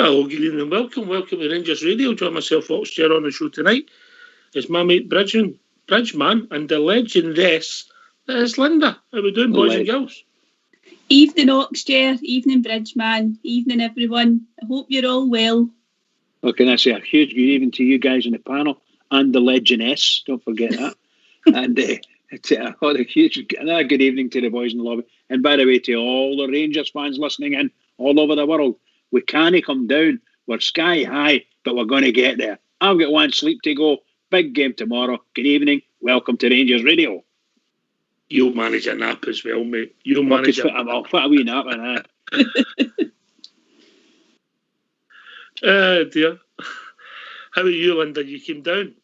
Hello, good evening and welcome. Welcome to Rangers Radio. Join myself, Oxchair, on the show tonight. It's my mate Bridgeman, and the legendess that is Linda. How we doing, boys and girls? Evening, Oxchair. Evening, Bridgeman. Evening, everyone. I hope you're all well. Well, can I say a huge good evening to you guys in the panel and the legendess. Don't forget that. And a good evening to the boys in the lobby. And by the way, to all the Rangers fans listening in all over the world, we can't come down. We're sky high, but we're going to get there. I've got one sleep to go. Big game tomorrow. Good evening. Welcome to Rangers Radio. You'll manage a nap as well, mate. You'll manage a nap. I'll fit a wee nap in that. Dear. How are you, Linda? You came down?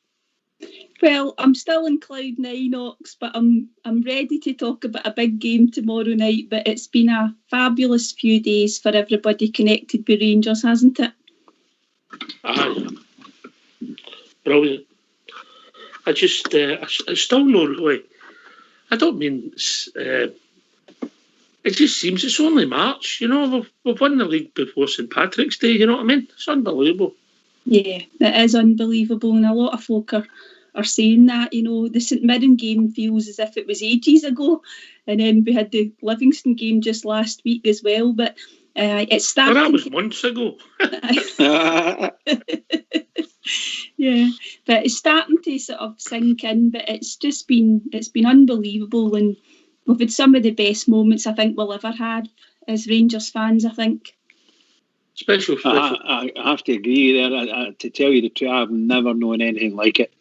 Well, I'm still in cloud nine, Ox, but I'm ready to talk about a big game tomorrow night. But it's been a fabulous few days for everybody connected with Rangers, hasn't it? Aye. Brilliant. I just, I still know, really, I don't mean, it just seems it's only March, you know, we've won the league before St Patrick's Day, you know what I mean? It's unbelievable. Yeah, it is unbelievable, and a lot of folk are saying that, you know, the St Mirren game feels as if it was ages ago, and then we had the Livingston game just last week as well, but it's starting... Well, that was months ago. Yeah, but it's starting to sort of sink in, but it's been unbelievable, and we've had some of the best moments I think we'll ever had as Rangers fans, I think. Special. I have to agree there. To tell you the truth, I've never known anything like it.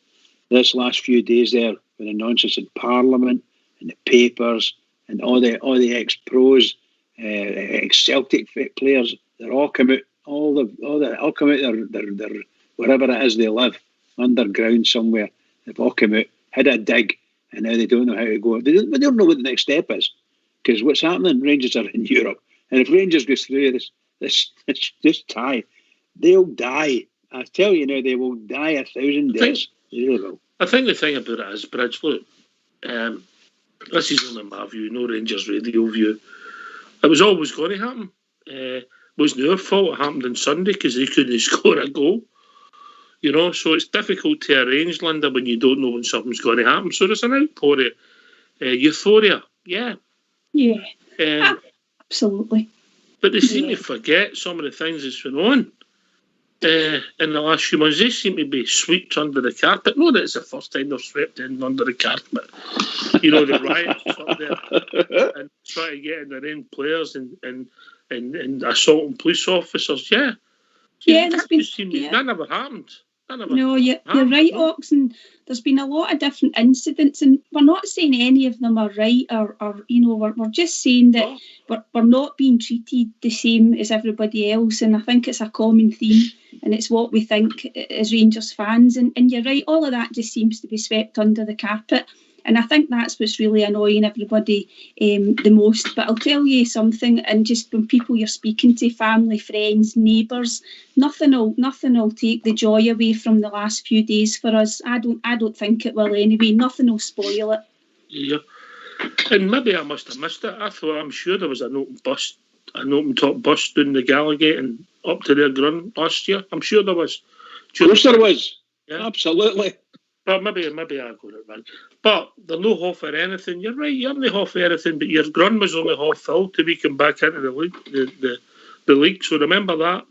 This last few days there, with the nonsense in Parliament and the papers and all the ex-pros, ex-Celtic players, they're all come out. All come out. They're wherever it is they live, underground somewhere. They've all come out, had a dig, and now they don't know how to go. They don't know what the next step is, because what's happening? Rangers are in Europe, and if Rangers goes through this tie, they'll die. I tell you now, they will die 1,000 deaths. I think the thing about it is, Bridge, look, this is only my view, no Rangers radio view. It was always going to happen. It wasn't their fault it happened on Sunday because they couldn't score a goal. You know, so it's difficult to arrange, Linda, when you don't know when something's going to happen. So there's an outpouring euphoria. Yeah. Yeah. Absolutely. But they seem to forget some of the things that's been on in the last few months. They seem to be swept under the carpet. Not that it's the first time they've swept in under the carpet. You know, the riots up there and trying to get in their own players and assaulting police officers. Yeah. That never happened. No, you're right, Ox, and there's been a lot of different incidents, and we're not saying any of them are right, or you know, we're just saying that we're not being treated the same as everybody else, and I think it's a common theme, and it's what we think as Rangers fans, and you're right, all of that just seems to be swept under the carpet. And I think that's what's really annoying everybody the most. But I'll tell you something, and just when people you're speaking to, family, friends, neighbours, nothing will take the joy away from the last few days for us. I don't think it will anyway. Nothing will spoil it. Yeah. And maybe I must have missed it. I'm sure there was an open top bus down the Gallowgate and up to their Grun last year. I'm sure there was. Of course there was. Yeah. Absolutely. But maybe I got it wrong. But they're no half or anything. You're right, you're only half or anything, but your Grun was only half filled till we come back into the league, the league. So remember that.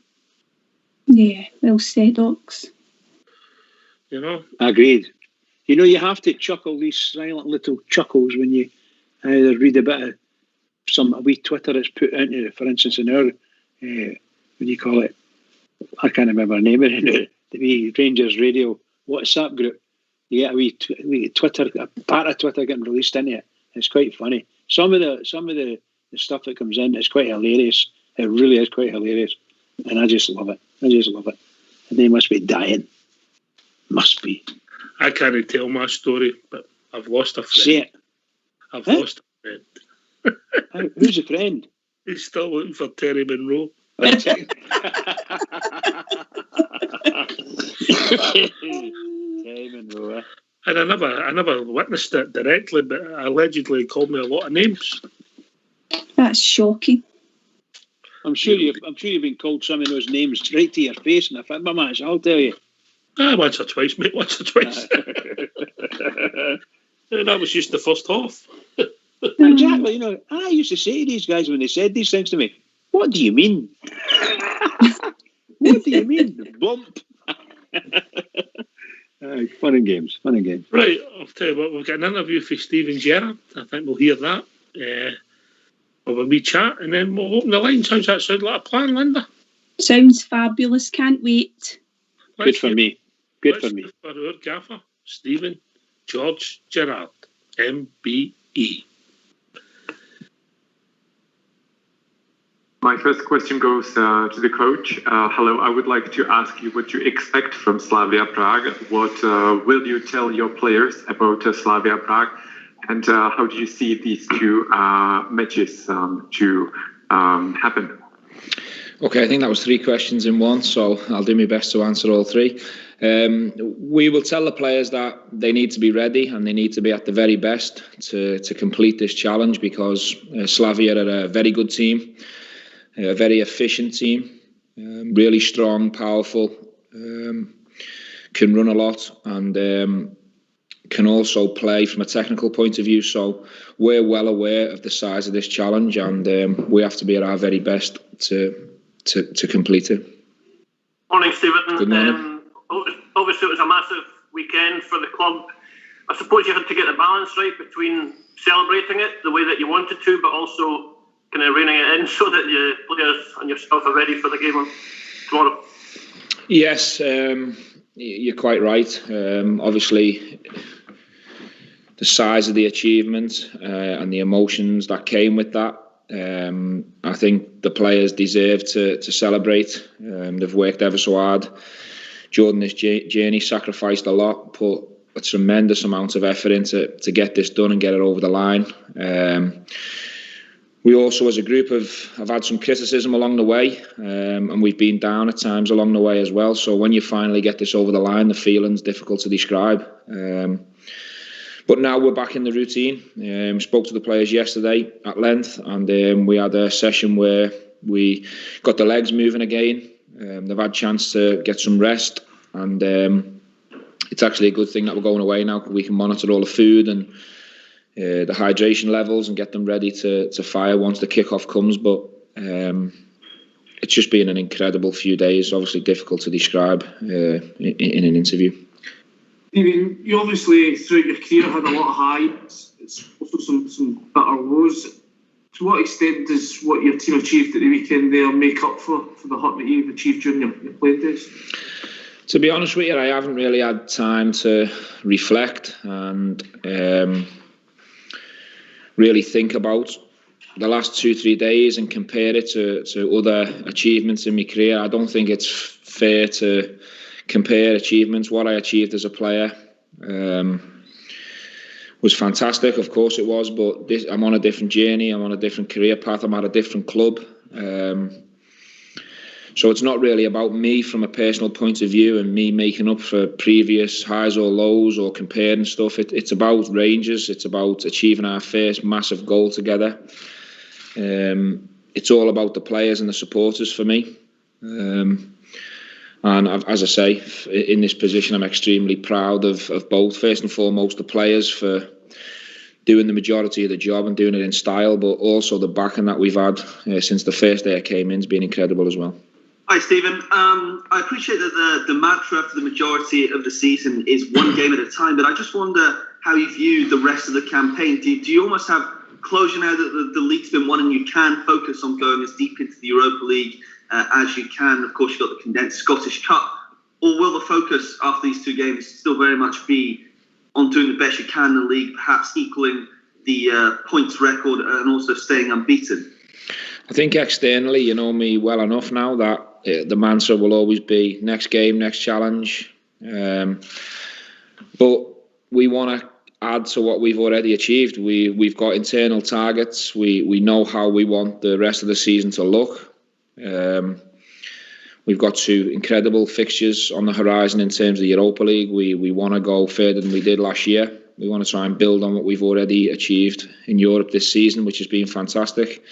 Yeah, well said, Ox. You know? Agreed. You know, you have to chuckle these silent little chuckles when you either read a bit of a wee Twitter that's put into it. For instance, in our, what do you call it? I can't remember the name of it. The wee Rangers Radio WhatsApp group. You get a wee Twitter, a part of Twitter getting released into it. It's quite funny. Some of the stuff that comes in is quite hilarious. It really is quite hilarious. And I just love it. And they must be dying. Must be. I can't tell my story, but I've lost a friend. Say it. I've lost a friend. Who's the friend? He's still looking for Terry Monroe. Terry Monroe. And I never witnessed it directly, but allegedly he called me a lot of names. That's shocking. I'm sure you've been called some of those names right to your face in a football match, I'll tell you. Once or twice, mate, once or twice. That was just the first half. Exactly, I used to say to these guys when they said these things to me, what do you mean? What do you mean? Bump. Fun and games. Right, I'll tell you what, we've got an interview for Steven Gerrard. I think we'll hear that. We'll have a wee chat, and then we'll open the line. Sounds like a plan, Linda? Sounds fabulous. Can't wait. Good for me. For our gaffer, Steven George Gerrard, MBE. My first question goes to the coach. Hello, I would like to ask you what you expect from Slavia Prague. What will you tell your players about Slavia Prague? And how do you see these two matches to happen? Okay, I think that was 3 questions in one, so I'll do my best to answer all 3. We will tell the players that they need to be ready and they need to be at the very best to complete this challenge, because Slavia are a very good team, a very efficient team, really strong, powerful, can run a lot, and can also play from a technical point of view. So we're well aware of the size of this challenge, and we have to be at our very best to complete it. Morning, Stephen. Good morning. Obviously, it was a massive weekend for the club. I suppose you had to get the balance right between celebrating it the way that you wanted to, but also kind of reining it in so that the players and yourself are ready for the game tomorrow. Yes, you're quite right. Obviously, the size of the achievement and the emotions that came with that, I think the players deserve to celebrate. They've worked ever so hard during this journey, sacrificed a lot, put a tremendous amount of effort into to get this done and get it over the line. We also, as a group, have had some criticism along the way, and we've been down at times along the way as well. So when you finally get this over the line, the feeling's difficult to describe. But now we're back in the routine. Spoke to the players yesterday at length, and we had a session where we got the legs moving again. They've had a chance to get some rest, and it's actually a good thing that we're going away now. We can monitor all the food and the hydration levels and get them ready to fire once the kickoff comes. But it's just been an incredible few days. Obviously difficult to describe in an interview. Stephen, you obviously throughout your career had a lot of highs. It's also some bitter lows. To what extent does what your team achieved at the weekend there make up for the hurt that you've achieved during your playing days? To be honest with you, I haven't really had time to reflect and really think about the last 2-3 days and compare it to other achievements in my career. I don't think it's fair to compare achievements. What I achieved as a player was fantastic, of course it was, but I'm on a different journey, I'm on a different career path, I'm at a different club. So it's not really about me from a personal point of view and me making up for previous highs or lows or comparing stuff. It's about Rangers, it's about achieving our first massive goal together. It's all about the players and the supporters for me. And as I say, in this position, I'm extremely proud of both. First and foremost, the players for doing the majority of the job and doing it in style, but also the backing that we've had since the first day I came in has been incredible as well. Hi, Stephen. I appreciate that the mantra for the majority of the season is one game at a time, but I just wonder how you view the rest of the campaign. Do you almost have closure now that the league's been won and you can focus on going as deep into the Europa League as you can? Of course, you've got the condensed Scottish Cup. Or will the focus after these 2 games still very much be on doing the best you can in the league, perhaps equaling the points record and also staying unbeaten? I think externally, you know me well enough now that the mantra will always be next game, next challenge. But we want to add to what we've already achieved. We've got internal targets. We know how we want the rest of the season to look. We've got 2 incredible fixtures on the horizon in terms of the Europa League. We want to go further than we did last year. We want to try and build on what we've already achieved in Europe this season, which has been fantastic.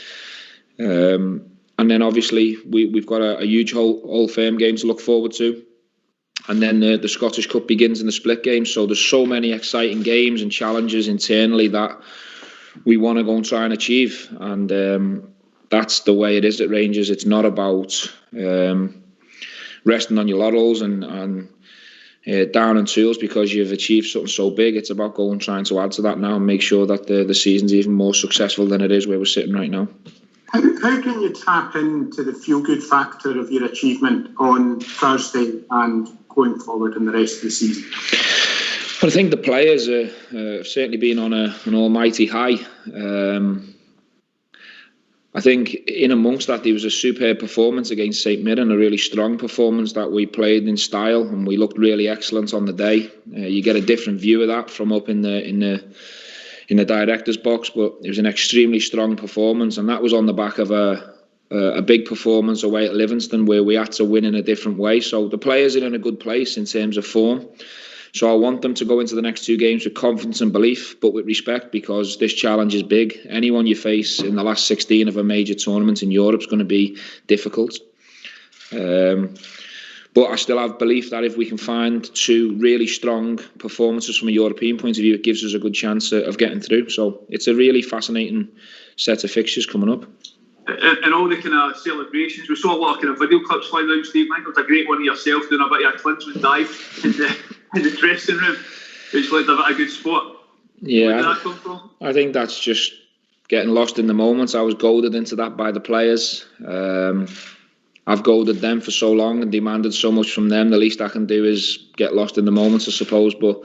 And then obviously we've got a huge Old Firm game to look forward to. And then the Scottish Cup begins in the split game. So there's so many exciting games and challenges internally that we want to go and try and achieve. And that's the way it is at Rangers. It's not about resting on your laurels and down in tools because you've achieved something so big. It's about going trying to add to that now and make sure that the season's even more successful than it is where we're sitting right now. How can you tap into the feel-good factor of your achievement on Thursday and going forward in the rest of the season? Well, I think the players have certainly been on an almighty high. I think in amongst that, there was a superb performance against St Mirren, a really strong performance that we played in style, and we looked really excellent on the day. You get a different view of that from up in the director's box, but it was an extremely strong performance, and that was on the back of a big performance away at Livingston where we had to win in a different way. So the players are in a good place in terms of form. So I want them to go into the next two games with confidence and belief, but with respect, because this challenge is big. Anyone you face in the last 16 of a major tournament in Europe is going to be difficult. But I still have belief that if we can find two really strong performances from a European point of view, it gives us a good chance of getting through. So it's a really fascinating set of fixtures coming up. And all the kind of celebrations, we saw a lot of kind of video clips flying around, Steve. I think it was a great one of yourself doing a bit of a Klinsmann dive in the dressing room, which led a good spot. Yeah, where did that come from? I think that's just getting lost in the moments. I was goaded into that by the players. I've goaded them for so long and demanded so much from them. The least I can do is get lost in the moments, I suppose. But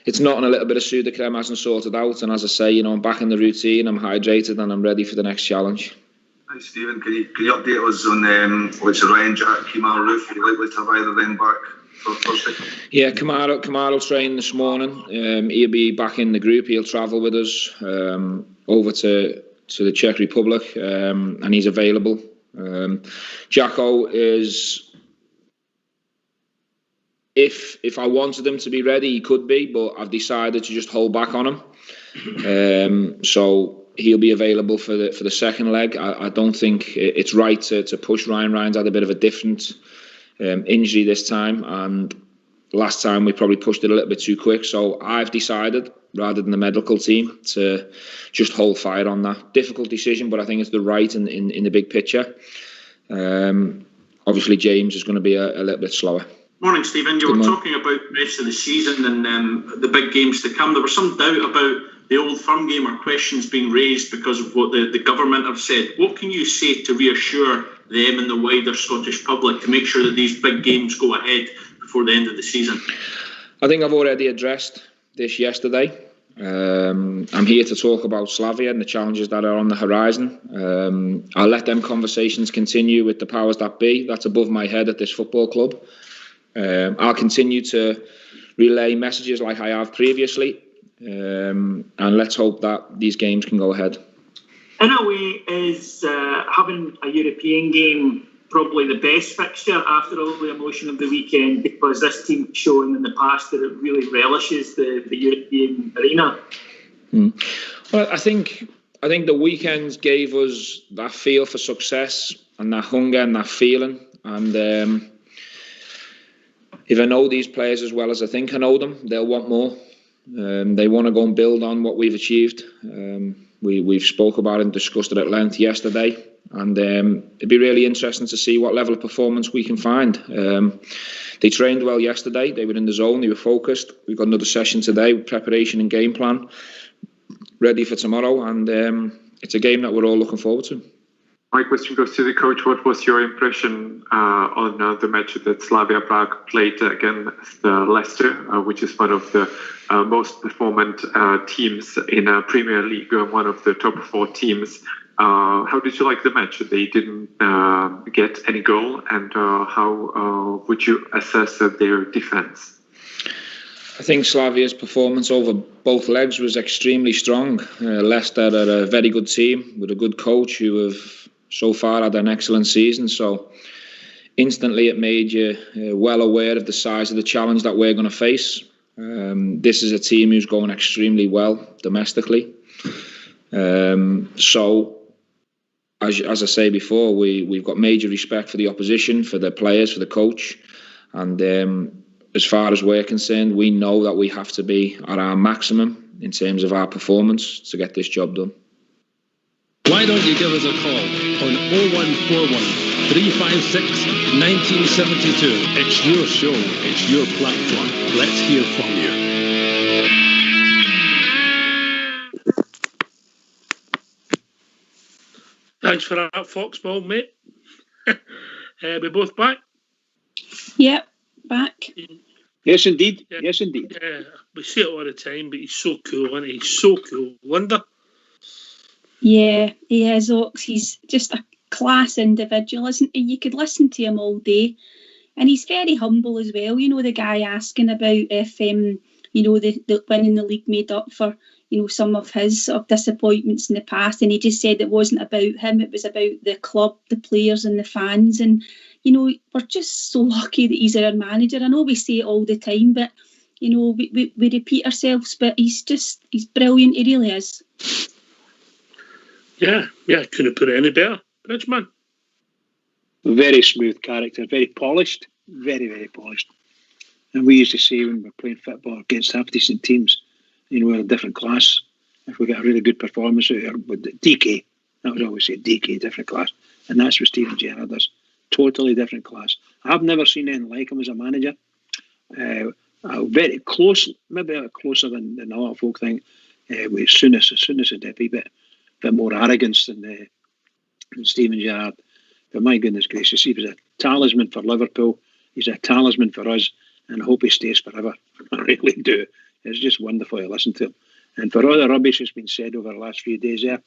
it's not, and a little bit of Sudocrem hasn't sorted out. And as I say, I'm back in the routine, I'm hydrated, and I'm ready for the next challenge. Hi Stephen, can you update us on which Ryan Jack, Kemar Roofe, are you likely to have either of them back for Thursday? Yeah, Kemar will train this morning. He'll be back in the group. He'll travel with us over to the Czech Republic, and he's available. Jacko is, if I wanted him to be ready, he could be, but I've decided to just hold back on him. So he'll be available for the second leg. I don't think it's right to push Ryan. Ryan's had a bit of a different injury this time, and last time we probably pushed it a little bit too quick. So I've decided, rather than the medical team, to just hold fire on that. Difficult decision, but I think it's the right in the big picture. Obviously, James is going to be a little bit slower. Morning, Stephen. You were talking about the rest of the season and the big games to come. There was some doubt about the Old Firm game or questions being raised because of what the government have said. What can you say to reassure them and the wider Scottish public to make sure that these big games go ahead before the end of the season? I think I've already addressed this yesterday. I'm here to talk about Slavia and the challenges that are on the horizon. I'll let them conversations continue with the powers that be. That's above my head at this football club. I'll continue to relay messages like I have previously, and let's hope that these games can go ahead. In a way, is having a European game probably the best fixture after all the emotion of the weekend, because this team's shown in the past that it really relishes the European arena? Well, I think the weekends gave us that feel for success and that hunger and that feeling. And if I know these players as well as I think I know them, they'll want more. They want to go and build on what we've achieved. We've spoke about it and discussed it at length yesterday. And it'd be really interesting to see what level of performance we can find. They trained well yesterday. They were in the zone. They were focused. We've got another session today with preparation and game plan ready for tomorrow. And it's a game that we're all looking forward to. My question goes to the coach. What was your impression on the match that Slavia Prague played against Leicester, which is one of the most performant teams in Premier League, one of the top 4 teams? How did you like the match? They didn't get any goal, and how would you assess their defence? I think Slavia's performance over both legs was extremely strong. Leicester are a very good team with a good coach who have so far had an excellent season. So instantly it made you well aware of the size of the challenge that we're going to face. This is a team who's going extremely well domestically. So as I say before, we've got major respect for the opposition, for the players, for the coach, and as far as we're concerned, we know that we have to be at our maximum in terms of our performance to get this job done. Why don't you give us a call on 0141 356 1972. It's your show, it's your platform. Let's hear from you. Thanks for that, Foxball, mate. We both back? Yep, back. Yes, indeed. Yeah. Yes, indeed. Yeah, we say it all the time, but he's so cool, isn't he? He's so cool. Linda? Yeah, he is, Ox. He's just a class individual, isn't he? You could listen to him all day. And he's very humble as well. You know, the guy asking about if, the winning the league made up for, some of his sort of disappointments in the past. And he just said it wasn't about him. It was about the club, the players and the fans. And, we're just so lucky that he's our manager. I know we say it all the time, but, we repeat ourselves. But he's brilliant. He really is. Yeah, couldn't put it any better. Bridgeman. Very smooth character, very polished, very, very polished. And we used to say when we were playing football against half-decent teams, we're a different class. If we get a really good performance out here with DK, that would always say DK, different class. And that's what Steven Gerrard does. Totally different class. I've never seen anything like him as a manager. Very close, maybe a bit closer than a lot of folk think. With Souness had a bit more arrogance than Steven Gerrard. But my goodness gracious, he was a talisman for Liverpool. He's a talisman for us, and I hope he stays forever. I really do. It's just wonderful to listen to him. And for all the rubbish that's been said over the last few days there,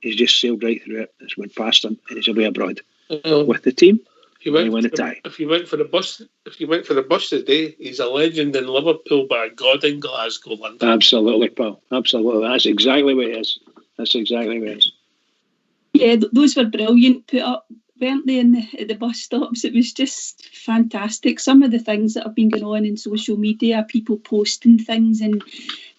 he's just sailed right through it. It's went past him, and he's away abroad with the team. He won the tie. If you went for the bus today, he's a legend in Liverpool, by God, in Glasgow, London. Absolutely, pal. Absolutely. That's exactly what it is. Yeah, those were brilliant put up, weren't they, at the bus stops? It was just fantastic. Some of the things that have been going on in social media, people posting things, and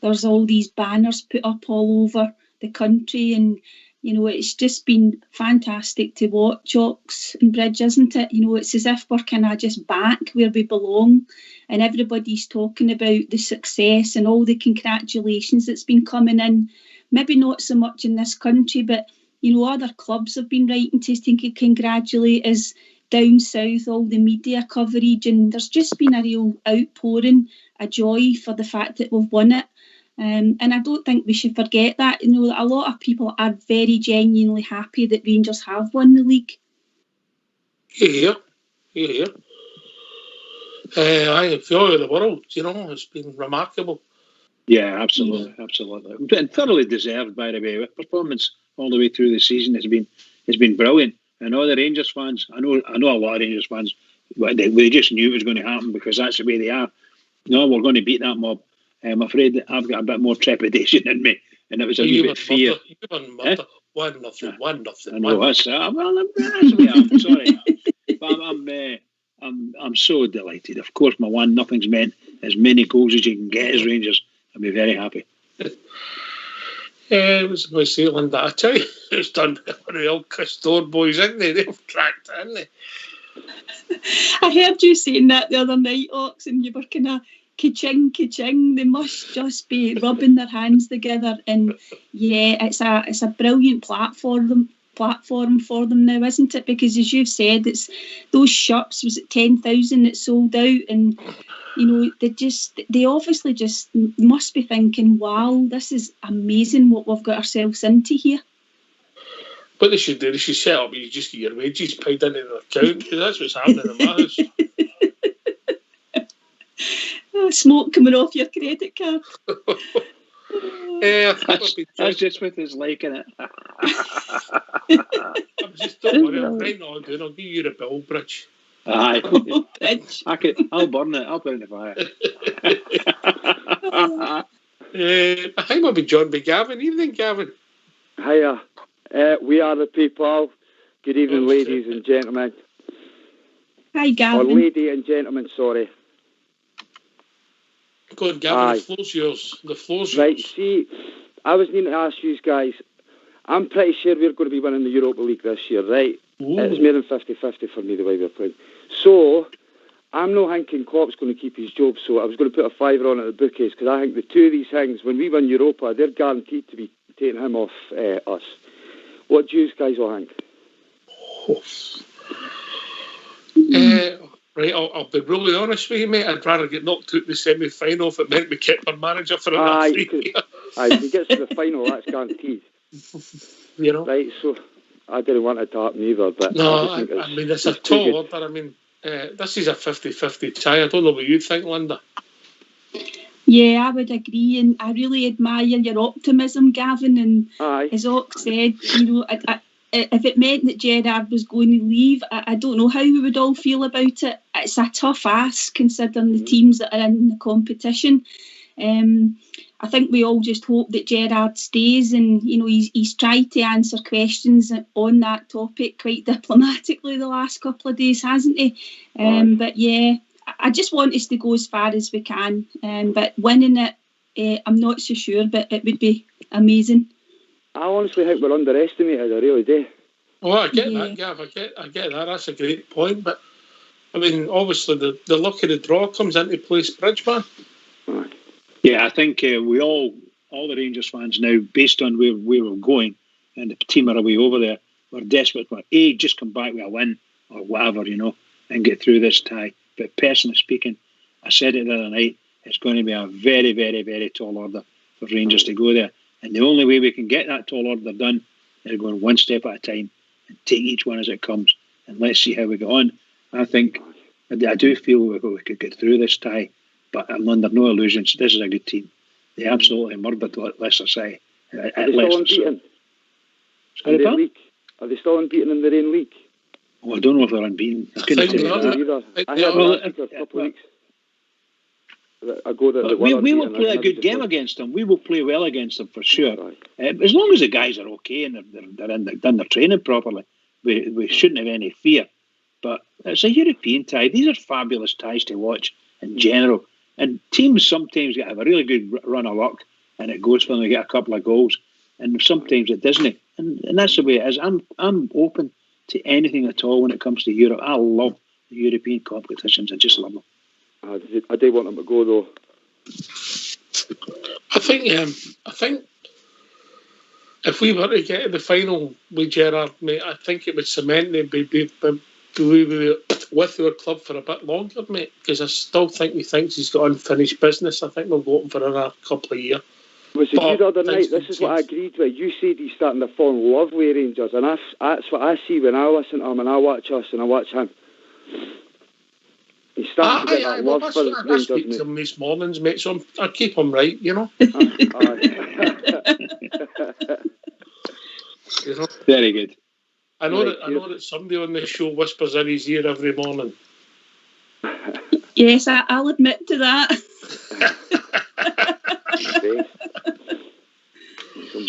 there's all these banners put up all over the country, and it's just been fantastic to watch, Ox and Bridge, isn't it? It's as if we're kind of just back where we belong, and everybody's talking about the success and all the congratulations that's been coming in. Maybe not so much in this country, but other clubs have been writing to congratulate us down south, all the media coverage, and there's just been a real outpouring, a joy for the fact that we've won it. And I don't think we should forget that. A lot of people are very genuinely happy that Rangers have won the league. Here. I feel over the world, it's been remarkable. Yeah, absolutely. And thoroughly deserved, by the way. Performance all the way through the season has been brilliant. And all the Rangers fans, I know a lot of Rangers fans, they just knew it was going to happen because that's the way they are. No, we're going to beat that mob. I'm afraid that I've got a bit more trepidation in me, and it was a wee bit fear. One nothing. I know that's well, that's me. I'm sorry, but I'm so delighted. Of course, my 1-0's meant as many goals as you can get as Rangers. I'll be very happy. Yeah, it was New Zealand, I tell you. It's done real Castore boys, isn't they? They've tracked it, haven't they? I heard you saying that the other night, Ox, and you were kind of ka-ching. They must just be rubbing their hands together. And yeah, it's a brilliant platform for them now, isn't it? Because as you've said, it's those shops, was it 10,000 that sold out, and they obviously just must be thinking, wow, this is amazing what we've got ourselves into here. What they should do, they should set up, you just get your wages paid into their account, because that's what's happening in my house. Smoke coming off your credit card. Yeah, that's just with his liking it. I'm just don't worry, I'm right now, dude. I'll give you the bill, Bridge. Aye. I'll burn it. I'll put it in the fire. I think maybe John B. Gavin. Evening, Gavin. Hiya. We are the people. Good evening, ladies and gentlemen. Hi, Gavin. Or lady and gentlemen, sorry. Go on, Gavin. The floor's yours. Right, see, I was needing to ask you guys, I'm pretty sure we're going to be winning the Europa League this year, right? It's more than 50-50 for me the way we're playing. So I'm not thinking Klopp's going to keep his job, so I was going to put a £5 on at the bookies, because I think the two of these things, when we win Europa, they're guaranteed to be taking him off us. What do you guys all think? Right, I'll be really honest with you, mate. I'd rather get knocked out in the semi-final if it meant we kept our manager for another 3 years. If he gets to the final, that's guaranteed. You know? Right, so I didn't want it to happen either, but no, I mean, it's a tall order. I mean, this is a 50-50 tie. I don't know what you think, Linda. Yeah, I would agree, and I really admire your optimism, Gavin. And as Ox said, you know, if it meant that Gerrard was going to leave, I don't know how we would all feel about it. It's a tough ask considering the teams that are in the competition. I think we all just hope that Gerrard stays, and you know he's tried to answer questions on that topic quite diplomatically the last couple of days, hasn't he? But yeah, I just want us to go as far as we can. But winning it, I'm not so sure, but it would be amazing. I honestly think we're underestimated. I really do. Well, I get that, Gav. I get that. That's a great point. But I mean, obviously, the luck of the draw comes into place, Bridgeman. Yeah, I think we all the Rangers fans now, based on where we were going and the team are away over there, we're desperate for just come back with a win or whatever, you know, and get through this tie. But personally speaking, I said it the other night, it's going to be a very, very, very tall order for Rangers to go there. And the only way we can get that tall order done is going one step at a time and take each one as it comes. And let's see how we go on. I think, I do feel we could get through this tie, but I'm under no illusions. This is a good team. They absolutely murdered Leicester City. Are they still unbeaten? Are they still unbeaten in their own league? Oh, I don't know if they're unbeaten. I couldn't tell you that. I heard that after a couple of weeks. We will play a good game against them. We will play well against them for sure. As long as the guys are okay and they've done their training properly, we shouldn't have any fear. But it's a European tie. These are fabulous ties to watch in general. And teams sometimes have a really good run of luck and it goes for them to get a couple of goals. And sometimes it doesn't. And that's the way it is. I'm open to anything at all when it comes to Europe. I love the European competitions. I just love them. I do want them to go though. I think if we were to get to the final with Gerrard, mate, I think it would cement them be with our club for a bit longer, mate. Because I still think he thinks he's got unfinished business. I think we'll go on for another couple of years. Was it you the other night? This is what I agreed with. You said he's starting to fall in love with Rangers, and that's what I see when I listen to him and I watch us and I watch him. He's starting to get that love for the Rangers. I speak to him these mornings, mate, so I keep him right, you know. You know? Very good. I know that somebody on this show whispers in his ear every morning. Yes, I'll admit to that.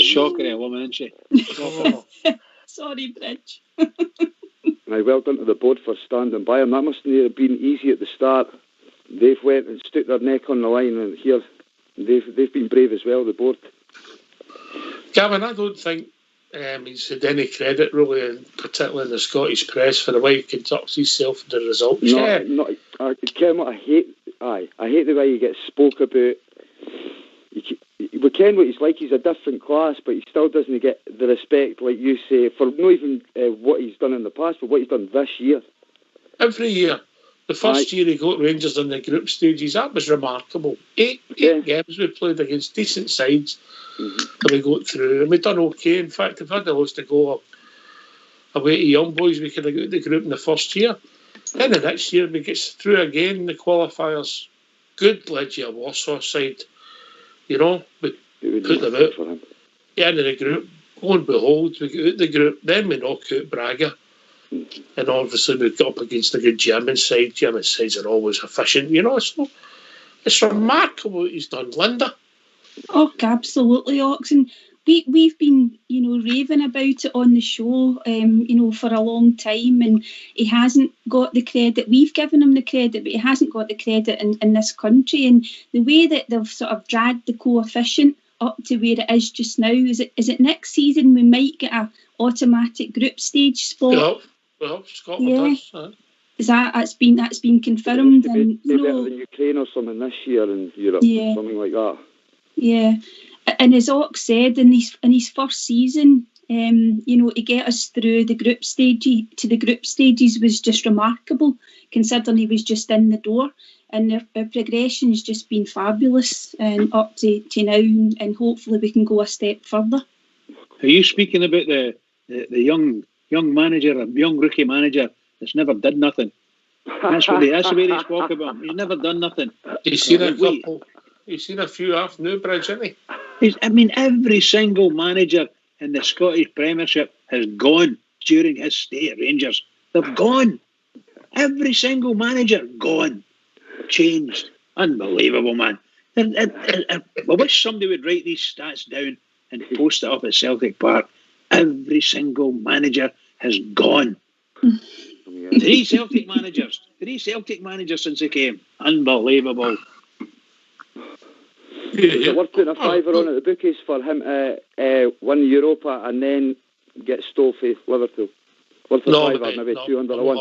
Shocking woman, isn't she? Sorry, Bridge. Now, well done to the board for standing by him. That mustn't have been easy at the start. They've went and stuck their neck on the line, and here they've been brave as well, the board. Gavin, I don't think he's had any credit, really, particularly in the Scottish press, for the way he conducts himself in the results. Ken, I hate the way he gets spoke about. We ken what he's like. He's a different class, but he still doesn't get the respect, like you say, for not even what he's done in the past, but what he's done this year. Every year. The first year he got Rangers in the group stages, that was remarkable. Eight games we played against decent sides, and we got through, and we've done okay. In fact, if we had the loss to go away to Young Boys, we could have got the group in the first year. Then the next year, we get through again in the qualifiers. Good Legia Warsaw side. You know, we put them out. End of the group. Lo and behold, we get out the group. Then we knock out Braga. And obviously we got up against a good German side. German sides are always efficient, you know. So it's remarkable what he's done. Linda? Oh, absolutely, Oxen. We've been, you know, raving about it on the show, you know, for a long time, and he hasn't got the credit. We've given him the credit, but he hasn't got the credit in this country. And the way that they've sort of dragged the coefficient up to where it is just now? Is it next season we might get a automatic group stage spot? Well, Scotland does. Is that's been confirmed? And better than Ukraine or something this year in Europe, something like that. Yeah, and as Ox said, in his first season, to get us through the group stage to the group stages was just remarkable, considering he was just in the door. And the progression's just been fabulous, and up to now, and hopefully we can go a step further. Are you speaking about the young manager, a young rookie manager that's never did nothing? That's what he spoke about. He's never done nothing. He's seen a couple. He's seen a few off Newbridge, hasn't he? Every single manager in the Scottish Premiership has gone during his stay at Rangers. They've gone. Every single manager gone. Changed. Unbelievable, man. I wish somebody would write these stats down and post it up at Celtic Park. Every single manager has gone. Three Celtic managers since they came. Unbelievable. We're putting a fiver on at the bookies for him to win Europa and then get Stolfy Liverpool. Worth a fiver, maybe 200 to 1.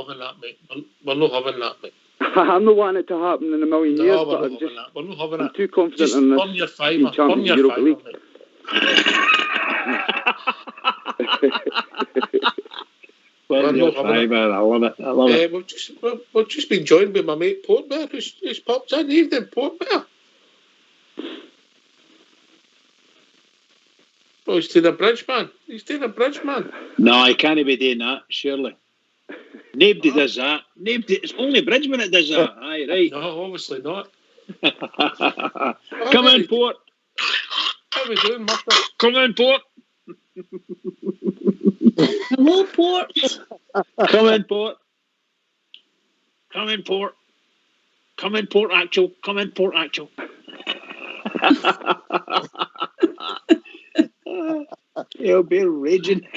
We're not having that, mate. I'm not wanting it to happen in a million years, but I'm too confident in this. Burn your fiver. Burn your Europa League. I love it. We've just been joined by my mate Portbear, who's popped in. Evening, Portbear. Oh, he's doing a bridge, man. No, he can't be doing that, surely. Nobody does that. It's only Bridgman that does that. Aye, right. No, obviously not. Come in, Port. How are we doing, Mucker? Come in, Port. Hello, Port. Come in, Port. Come in, Port. Come in, Port Actual. Come in, Port Actual. He'll be raging.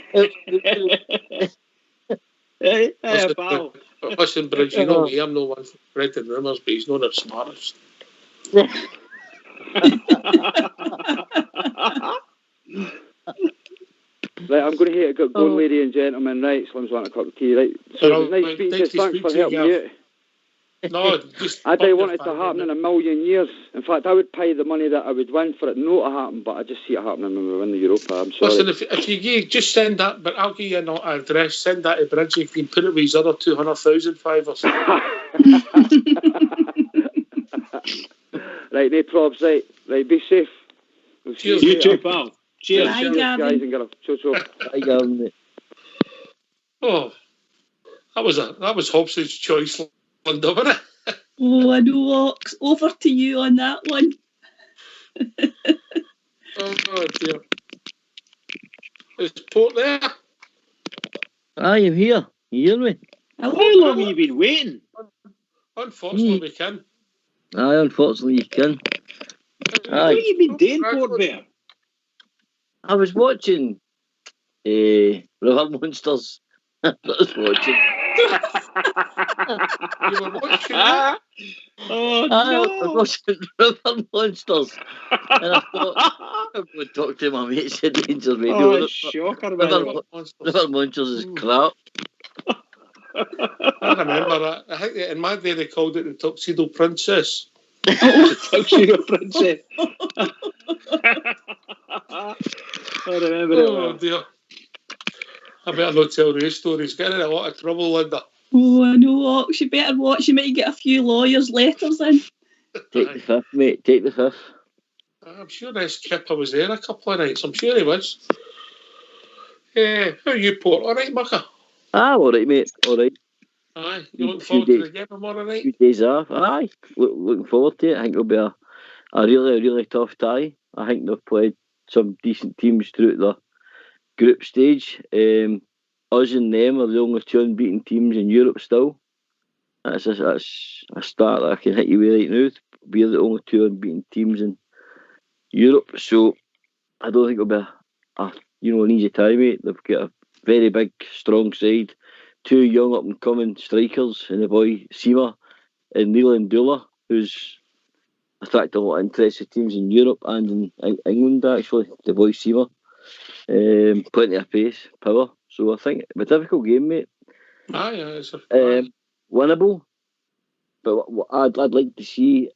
Hey, pal. Listen, Bridge, you know me, I'm no one for spreading rumours, but he's not the smartest. Right, I'm going to hit it. Go, ladies and gentlemen. Right, Slim's wanting a cup of tea. Right, so it was nice speaking to you. Thanks for helping me out. No, I don't want it to happen in a million years. In fact, I would pay the money that I would win for it not to happen, but I just see it happening when we win the Europa. I'm sorry. Listen, if you just send that, but I'll give you an address, send that to Bridge, you can put it with his other 200,000 fivers. Right, no probs, right, be safe. We'll cheers, you too, pal. Cheers. Bye, guys and girls. Ciao. Bye, Gavin. Oh, that was Hobson's choice. Wasn't it? Oh, I know, Ox. Over to you on that one. Oh dear. Is Port there? I am here. You hear me? How long have you been waiting? Unfortunately, we can. Aye, unfortunately, you can. What have you been doing, Port Bear? I was watching River Monsters. I was watching. You were watching that? Oh, no. I was watching River Monsters. And I thought, I'm going to talk to my mates at Rangers Radio. Oh, shocker, River Monsters is crap. I remember that. I think in my day they called it the Tuxedo Princess. Tuxedo Princess. I remember it. Oh, dear. I better not tell race stories. Get in a lot of trouble, Linda. Oh, I know, Ox. You better watch. You might get a few lawyers' letters in. Take the fifth, mate. Take the fifth. I'm sure this Kipper was there a couple of nights. I'm sure he was. How are you, Port? All right, Mucker? All right, mate. All right. Aye. You looking forward to the game tomorrow night? 2 days off. Aye. Looking forward to it. I think it'll be a really tough tie. I think they've played some decent teams through the group stage. Us and them are the only two unbeaten teams in Europe still. That's a start that I can hit you with right now. We're the only two unbeaten teams in Europe, so I don't think it'll be an easy tie, mate. They've got a very big, strong side. 2 young up-and-coming strikers, and the boy Sima and Leland Dula, who's attracted a lot of interested teams in Europe and in England, actually. The boys seamer. Plenty of pace, power. So I think it's a difficult game, mate. It's winnable. But what I'd like to see,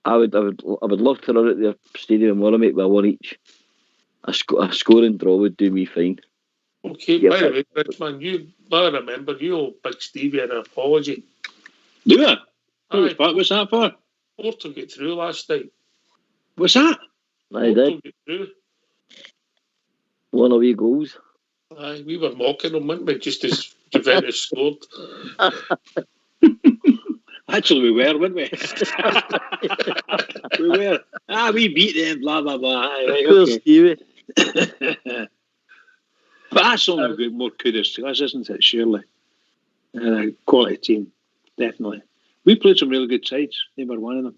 I would love to run at their stadium and want to make by one each. A scoring draw would do me fine. Okay, by the way, Richman, you better remember you owe Big Stevie an apology. Do I? What's that for? Porto get through last night. What's that? I did. Get through. One away goals. Aye, we were mocking them, weren't we? Just as Juventus scored. Actually, we were, weren't we? We were. We beat them, blah, blah, blah. Right, okay. But that's only good, more kudos to us, isn't it, surely? Quality team, definitely. We played some really good sides. They were one of them.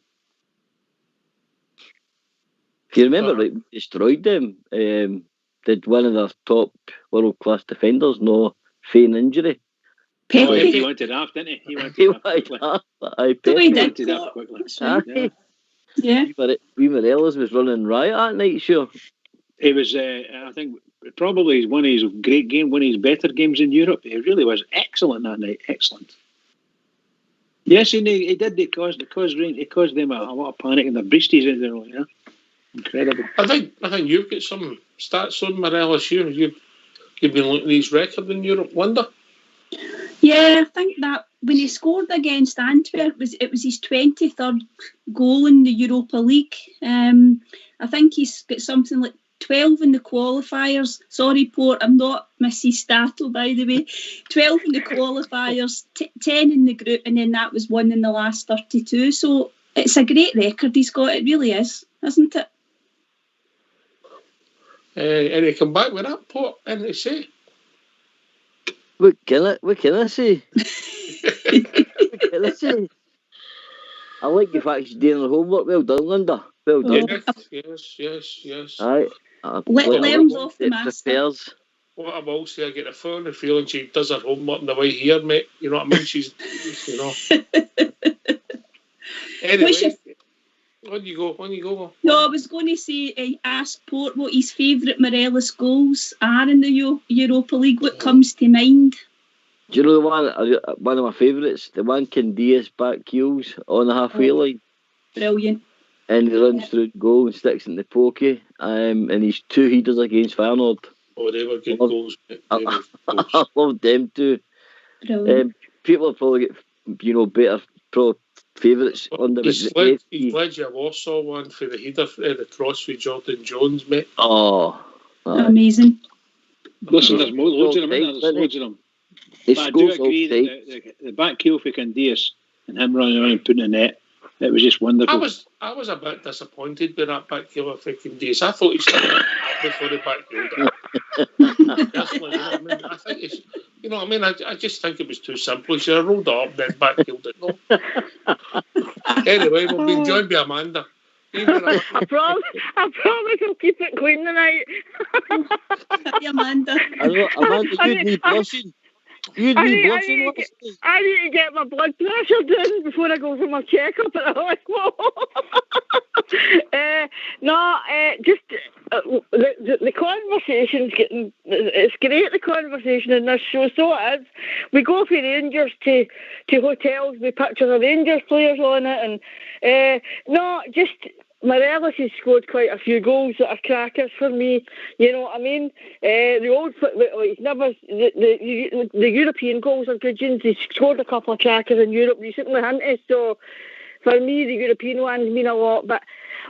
If you remember, right, we destroyed them. Did one of their top world-class defenders feign injury? He wanted off, didn't he? He wanted off. quickly. Yeah. Morelos was running riot that night, sure. He was, I think, probably one of his great games, one of his better games in Europe. He really was excellent that night. Excellent. Yes, he did. It caused them a lot of panic in their breasties, you know. Incredible. I think you've got some stats on Morelos. You've been looking at his record in Europe. Wonder. Yeah, I think that when he scored against Antwerp, it was his 23rd goal in the Europa League. I think he's got something like 12 in the qualifiers. Sorry, Port, I'm not Mrs. Stato, by the way. 12 in the qualifiers, 10 in the group, and then that was one in the last 32. So it's a great record he's got. It really is, isn't it? And he come back with that, Port, and they say. What can I say? What can I say? I like the fact she's doing her homework. Well done, Linda. Well done. Yes. Aye. Let off the master. What I will say, I get a phone and feeling she does her homework on the way here, mate. You know what I mean? She's, you know. Anyway, on you go. No, I was going to say, ask Port what his favourite Morelos goals are in the Europa League. What comes to mind? Do you know the one of my favourites? The one Candias back heels on the halfway line. Brilliant. And he runs through the goal and sticks in the pokey. And he's 2 headers against Feyenoord. Oh, they were good goals. I love them too. Brilliant. People have probably get better favourites under He's led your Warsaw one for the header, the cross with Jordan Jones, mate. Oh, amazing. Listen, there's loads of them. There's loads of them. But I do agree that the back heel for Candias and him running around and putting a net, it was just wonderful. I was a bit disappointed with that back heel for Candias. I thought he started before the back heel. Personally, you know what I mean? I think it's, you know what I mean? I just think it was too simple. He should have rolled it up, then back heeled it. No. Anyway, we've been joined by Amanda. I promise I'll keep it clean tonight. Amanda. Amanda, you need blushing. I need to get my blood pressure down before I go for my checkup at the hospital. The conversation's getting. It's great, the conversation in this show. So it is. We go for Rangers to hotels with pictures of Rangers players on it, and Morelos has scored quite a few goals that are crackers for me. You know what I mean? The European goals are good. He's scored a couple of crackers in Europe recently, hasn't he? So for me, the European ones mean a lot. But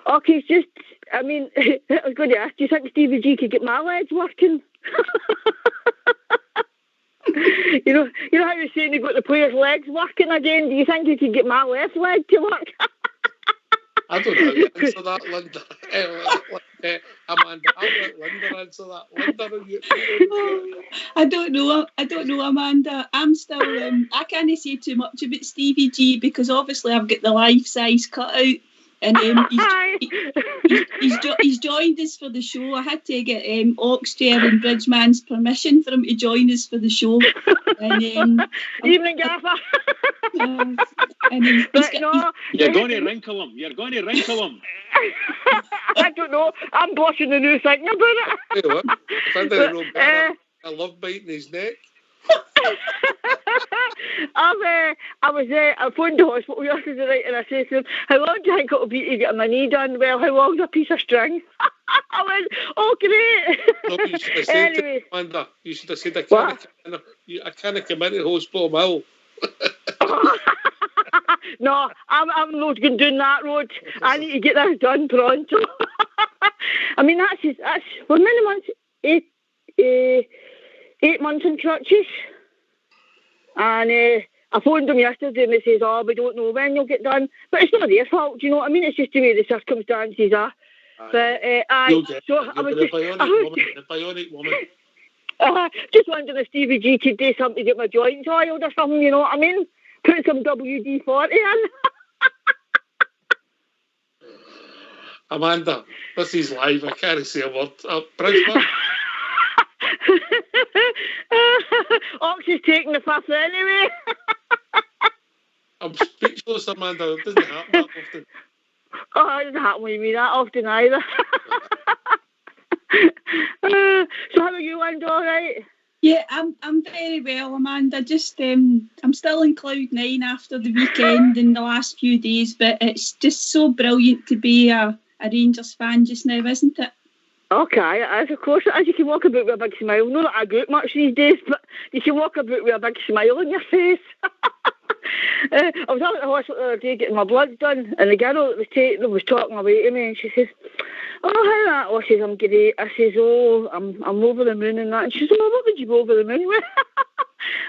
okay, it's just, I mean, I was going to ask, do you think Stevie G could get my legs working? You know how you're saying you've got the players' legs working again? Do you think you could get my left leg to work? I don't know the answer to that, Linda. Amanda, I'll let Linda answer that. Linda, I don't know, Amanda. I'm still. I can't say too much about Stevie G because obviously I've got the life-size cutout. And he's joined us for the show. I had to get Oxter and Bridgeman's permission for him to join us for the show. And evening, Gaffer. You're going to wrinkle him. I don't know. I'm blushing the new thinking about it. Hey, what? If I didn't know better, I love biting his neck. I phoned the hospital yesterday, right, and I said to him, "How long do you think it'll be to get my knee done?" "Well, how long's a piece of string?" I went, "Oh, great." No, you should have said anyway. to Amanda, you should have said, I can't come into hospital mill. No, I'm not going down that road. I need to get this done pronto. I mean, that's for many months, 8 months in crutches. And I phoned them yesterday and they says, "Oh, we don't know when you'll get done." But it's not their fault, do you know what I mean? It's just the way the circumstances are. But the bionic woman. Just wondering if Stevie G could do something to get my joints oiled or something, you know what I mean? Put some WD-40 in. Amanda, this is live. I can't say a word. Bridgeman. Ox is taking the fifth anyway. I'm speechless, Amanda. It doesn't happen that often. Oh, it doesn't happen with me that often either. So how are you, Linda? All right? Yeah, I'm very well, Amanda. Just I'm still in cloud nine after the weekend and the last few days, but it's just so brilliant to be a Rangers fan just now, isn't it? Okay, as of course, as you can walk about with a big smile. Not that I go out much these days, but you can walk about with a big smile on your face. I was out at the hospital the other day getting my blood done, and the girl that was taking them was talking away to me, and she says, "Oh, how that?" "Oh," says, "I'm great." I says, "Oh, I'm over the moon and that." And she says, "Oh, what would you go over the moon with?"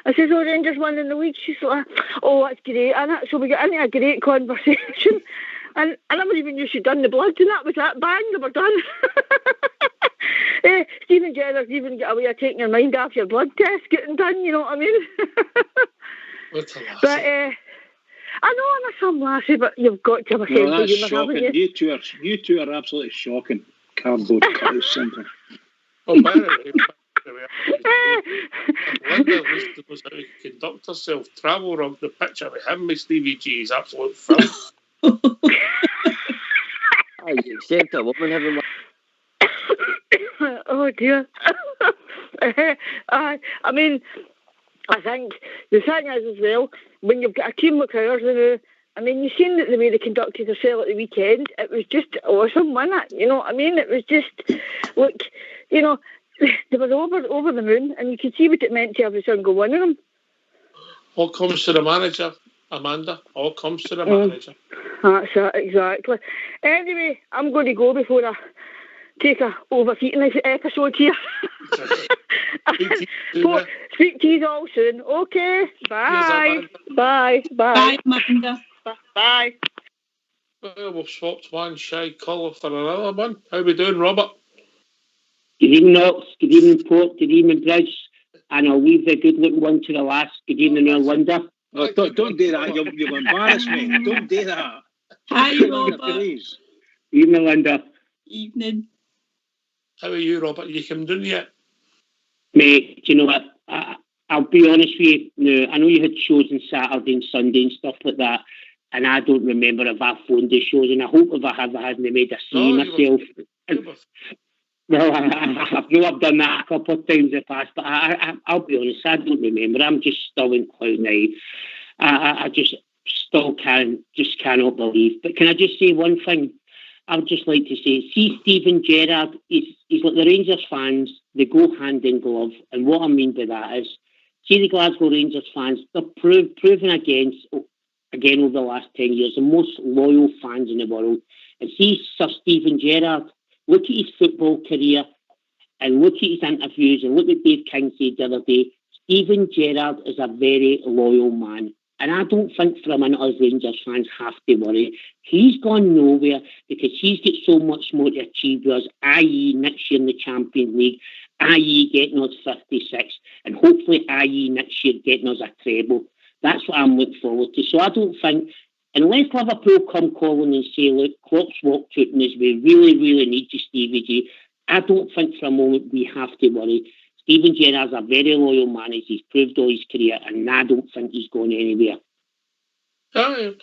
I says, "Oh, Rangers won in the league." She's like, "Oh, that's great." And so we got into a great conversation. And I never even knew she'd done the blood, and that was that. Bang, they were done. Stephen Gerrard's even got a way of taking your mind off your blood test getting done, you know what I mean? What's a lassie? But I know I'm some lassie, but you've got to have a sense of humour, haven't you? You two are absolutely shocking. Cardboard cutout syndrome. Oh, by the way, Linda was how to conduct herself. Travel around the picture with him with Stevie G is absolute fun. I accept a woman having Oh dear. I mean, I think the thing is as well, when you've got a team like ours, I mean, you've seen that the way they conducted themselves at the weekend, it was just awesome, wasn't it? You know what I mean? It was just, look, you know, they were over the moon, and you could see what it meant to every single one of them. All comes to the manager, Amanda. All comes to the manager. That's it, exactly. Anyway, I'm going to go before I take a overfeeding episode here. Speak to you all soon. Okay, bye. Bye. Bye, Amanda. Bye. Well, we've swapped one shy colour for another one. How we doing, Robert? Good evening, Ox. Good evening, Port. Good evening, Bridge. And I'll leave the good-looking one to the last. Good evening, Linda. Oh, don't do that. You'll embarrass me. Don't do that. Hi, Robert. Evening, Linda. Evening. How are you, Robert? You come down yet? Mate, do you know what? I'll be honest with you. No, I know you had shows on Saturday and Sunday and stuff like that, and I don't remember if I phoned the shows, and I hope if I have, I hadn't made a scene myself. Well, I know I've done that a couple of times in the past, but I'll be honest, I don't remember. I'm just still in cloud nine. I just still cannot believe. But can I just say one thing? I would just like to say, see Steven Gerrard, he's like the Rangers fans, they go hand in glove. And what I mean by that is, see the Glasgow Rangers fans, they're proven again over the last 10 years, the most loyal fans in the world. And see Sir Steven Gerrard, look at his football career and look at his interviews and look what Dave King said the other day. Steven Gerrard is a very loyal man. And I don't think for a minute us Rangers fans have to worry. He's gone nowhere because he's got so much more to achieve with us, i.e. next year in the Champions League, i.e. getting us 56, and hopefully i.e. next year getting us a treble. That's what I'm looking forward to. So I don't think unless Liverpool come calling and say, look, Klopp's walked out in this, we really, really need you, Stevie G, I don't think for a moment we have to worry. Steven Gerrard's a very loyal man, as he's proved all his career, and I don't think he's going anywhere. I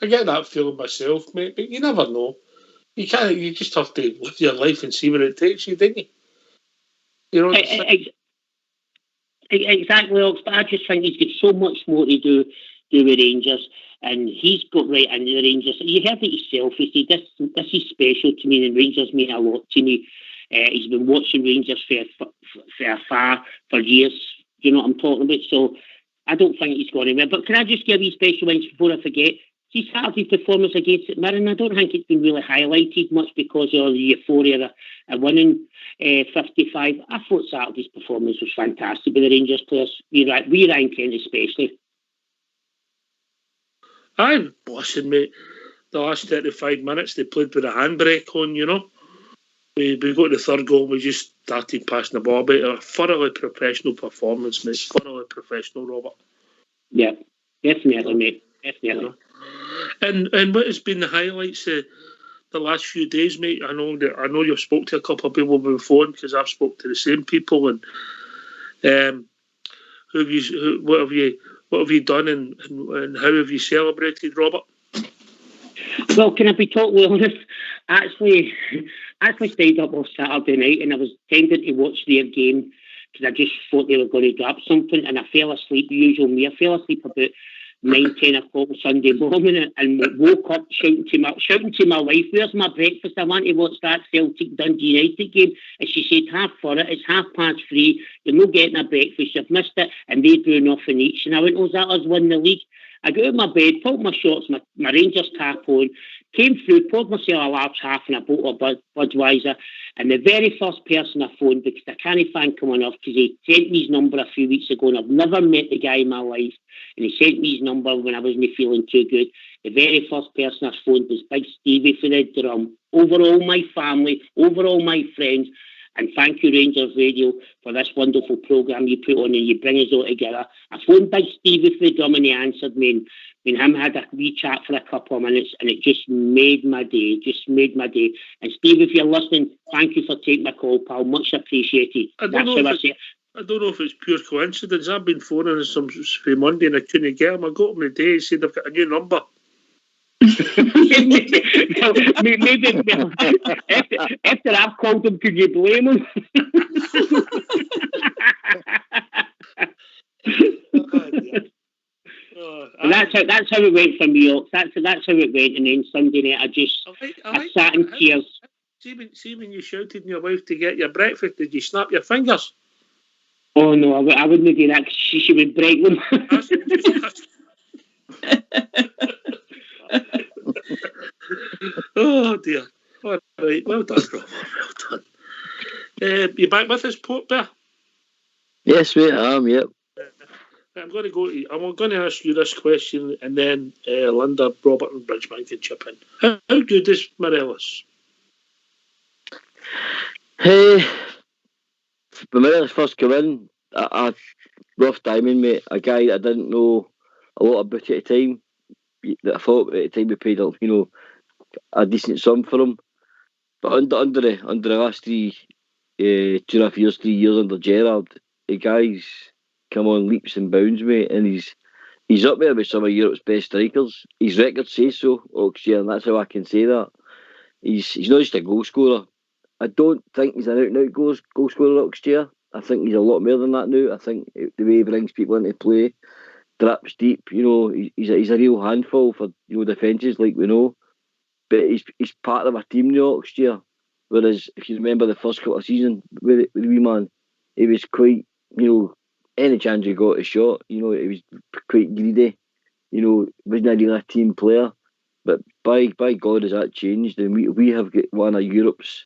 get that feeling myself, mate, but you never know. You can't. You just have to live your life and see where it takes you, don't you? You know. Exactly, Ox, but I just think he's got so much more to do with Rangers, and he's got right into the Rangers. You heard it yourself. He said, "This is special to me, and Rangers mean a lot to me." He's been watching Rangers for afar for years. You know what I'm talking about? So I don't think he's going anywhere. But can I just give you special mention before I forget? See Saturday's performance against St Mirren, I don't think it's been really highlighted much because of the euphoria of winning 55. I thought Saturday's performance was fantastic with the Rangers players. We Ryan Kent especially. I'm blushing, mate. The last 35 minutes they played with a handbrake on, you know. We got the third goal, we just started passing the ball, but a thoroughly professional performance, mate. Thoroughly professional, Robert. Yeah, definitely, mate. Definitely. And what has been the highlights of the last few days, mate? I know you've spoke to a couple of people on the phone because I've spoke to the same people. And what have you done and how have you celebrated, Robert? Well, can I be totally honest? Actually stayed up all Saturday night and I was tending to watch their game because I just thought they were going to drop something, and I fell asleep. Usual me, I fell asleep about 9-10 o'clock Sunday morning and woke up shouting to my wife, "Where's my breakfast? I want to watch that Celtic Dundee United game." And she said, "Half for it. It's 3:30. You're not getting a breakfast. You've missed it." And they drew nothing each. And I went, "Oh, is that us win the league?" I got out of my bed, pulled my shorts, my Rangers cap on, came through, poured myself a large half and a bottle of Budweiser, and the very first person I phoned, because I can't thank him enough, because he sent me his number a few weeks ago, and I've never met the guy in my life, and he sent me his number when I wasn't feeling too good. The very first person I phoned was Big Stevie for the drum, over all my family, over all my friends. And thank you, Rangers Radio, for this wonderful programme you put on and you bring us all together. I phoned Big Stevie for the drum and he answered me. And me and him had a wee chat for a couple of minutes and it just made my day. And Steve, if you're listening, thank you for taking my call, pal. Much appreciated. I don't know if it's pure coincidence. I've been phoning him for Monday and I couldn't get him. I got him today. He said, "I've got a new number." Maybe after I've called him, could you blame him? And that's how it went for me. That's how it went. And then Sunday night, I sat in tears. See when you shouted in your wife to get your breakfast, did you snap your fingers? Oh no, I wouldn't do that because she would break them. Oh dear. All right, well done, Rob. Well done. You back with us, Port Bear? Yes, mate, I am, yep. I'm going to ask you this question, and then Linda, Robert, and Bridgman can chip in. How good is Morelos? Hey, when Morelos first came in, a rough diamond, mate. A guy that I didn't know a lot about at the time. That I thought at the time we paid, a decent sum for him. But under the last 3 years under Gerrard, the guy's come on leaps and bounds, mate, and he's up there with some of Europe's best strikers. His record says so, Oxshire, and that's how I can say that. He's not just a goal scorer. I don't think he's an out-and-out goal scorer, Oxshire. I think he's a lot more than that now. I think the way he brings people into play, traps deep, he's a real handful for defences, like we know. But he's part of a team now, Oxshire. Whereas if you remember the first couple of seasons with the wee man, he was quite, any chance he got a shot, he was quite greedy. Wasn't a real team player. But by God, has that changed? And we have got one of Europe's,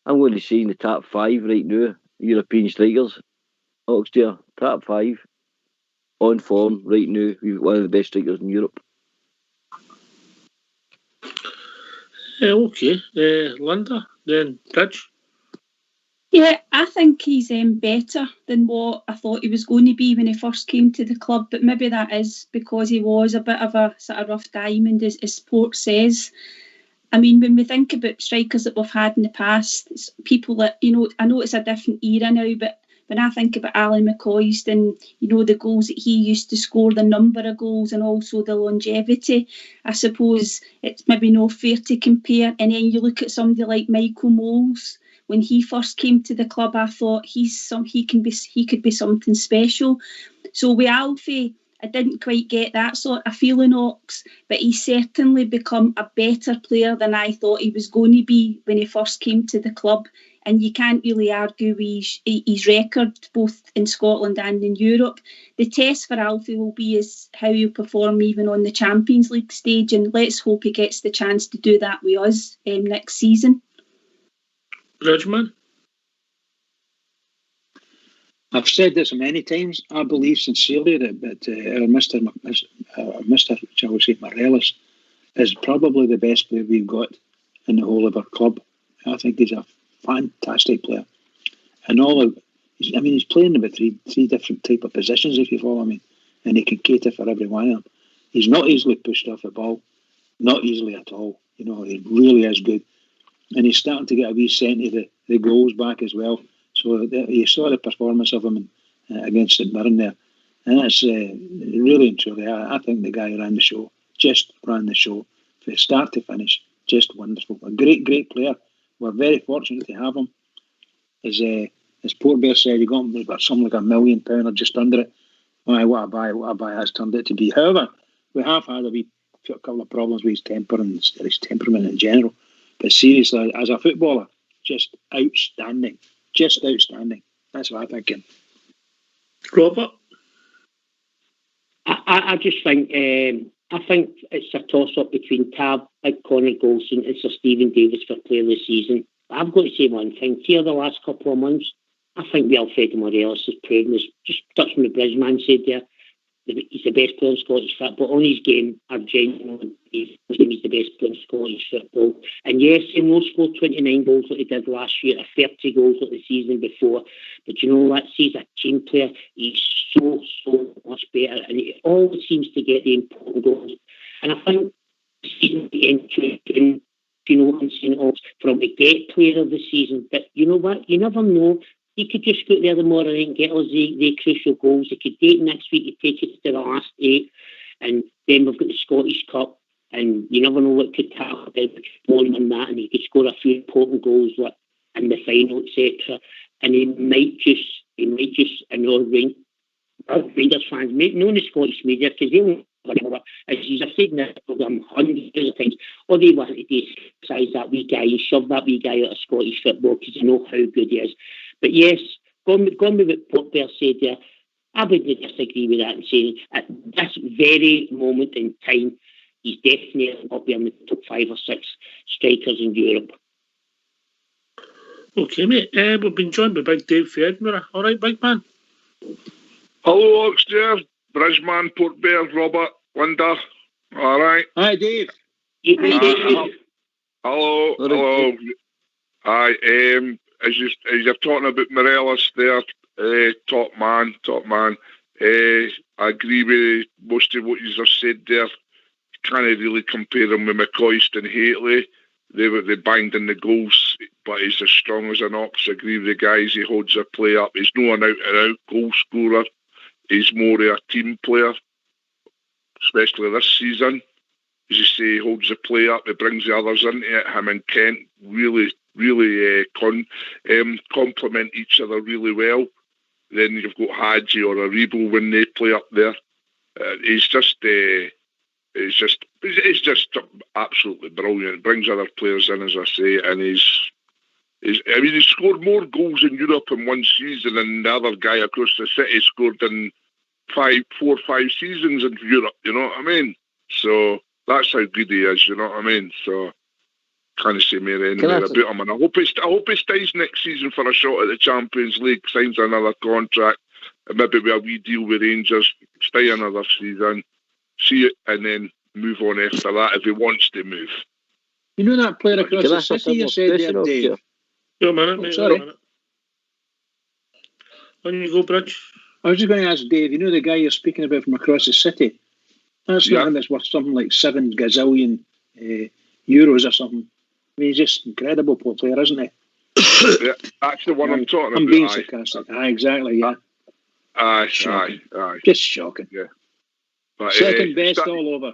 I'm going to say in the top 5 right now, European strikers. Oxshire, top 5. On form right now. We've got one of the best strikers in Europe. Okay. Linda, then Bridge. Yeah, I think he's better than what I thought he was going to be when he first came to the club, but maybe that is because he was a bit of a sort of rough diamond, as sport says. I mean, when we think about strikers that we've had in the past, it's people that, I know it's a different era now, but when I think about Ali McCoist and, the goals that he used to score, the number of goals and also the longevity, I suppose it's maybe not fair to compare. And then you look at somebody like Michael Moles. When he first came to the club, I thought he could be something special. So with Alfie, I didn't quite get that sort of feeling, Ox, but he's certainly become a better player than I thought he was going to be when he first came to the club. And you can't really argue with his record, both in Scotland and in Europe. The test for Alfie will be is how he'll perform even on the Champions League stage, and let's hope he gets the chance to do that with us next season. Bridgman? I've said this many times. I believe sincerely that Mr. shall we say, Morelos is probably the best player we've got in the whole of our club. I think he's a fantastic player. And he's playing about three different type of positions, if you follow me, and he can cater for every one of them. He's not easily pushed off the ball, not easily at all. He really is good. And he's starting to get a wee scent of the goals back as well. So you saw the performance of him against St Mirren there. And that's really and truly, I think the guy ran the show, from start to finish, just wonderful. A great, great player. We're very fortunate to have him. As Port Bear said, he got something like £1 million or just under it. What a buy has turned out to be. However, we have had a couple of problems with his temper and his temperament in general. But seriously, as a footballer, just outstanding. Just outstanding. That's what I'm thinking. Robert? I just think I think it's a toss-up between Tab, Big Connor Golson and Sir Stephen Davis for player of the season. But I've got to say one thing. Here the last couple of months, I think Alfredo Morelos has proven this. Just touching the Bridgeman said there, he's the best player in Scottish football. On his game, I'm genuine. He's the best player in Scottish football. And yes, he won't score 29 goals like he did last year, or 30 goals like the season before. But you know what? He's a team player. He's so much better. And he always seems to get the important goals. And I think the season into what I'm saying, from the get player of the season. But you know what? You never know. He could just go there tomorrow and get us the crucial goals. He could date next week, he'd take it to the last 8. And then we've got the Scottish Cup. And you never know what could happen. He could on that, and he could score a few important goals in the final, etc. And he might just, Rangers fans, knowing the Scottish media, because they won't, as you've said in this programme hundreds of times, all they want to do is criticise that wee guy and shove that wee guy out of Scottish football because they know how good he is. But yes, going with what Port Bear said there, I wouldn't disagree with that and saying at this very moment in time, he's definitely up there in the top 5 or 6 strikers in Europe. Okay, mate. We've been joined by Big Dave for Edinburgh. All right, big man. Hello, Oxter, Bridgeman, Port Bear, Robert, Linda. All right. Hi, Dave. Hello. Hi. As you're talking about Morelos there, top man. I agree with most of what you have said there. Can't really compare him with McCoist and Hateley. They banged in the goals, but he's as strong as an ox. I agree with the guys. He holds the play up. He's not an out-and-out goal scorer. He's more a team player, especially this season. As you say, he holds the play up. He brings the others into it. Him and Kent really complement each other really well. Then you've got Hadji or Aribo when they play up there. He's just absolutely brilliant. Brings other players in, as I say, and he scored more goals in Europe in one season than the other guy across the city scored in 4 or 5 seasons in Europe. You know what I mean? So that's how good he is. You know what I mean? So can't say more anywhere about him. And I hope he stays next season for a shot at the Champions League, signs another contract, and maybe with a wee deal with Rangers, stay another season, see it, and then move on after that if he wants to move. You know that player across the city you said there, Dave? Wait a minute, mate. Sorry. On you go, Bridge. I was just going to ask Dave, you know the guy you're speaking about from across the city? That's not him that's worth something like 7 gazillion euros or something. I mean, he's just an incredible player, isn't he? Yeah, that's the one I'm talking about. I'm being sarcastic. Exactly, yeah. Aye. Just shocking. Yeah. But, second best all over.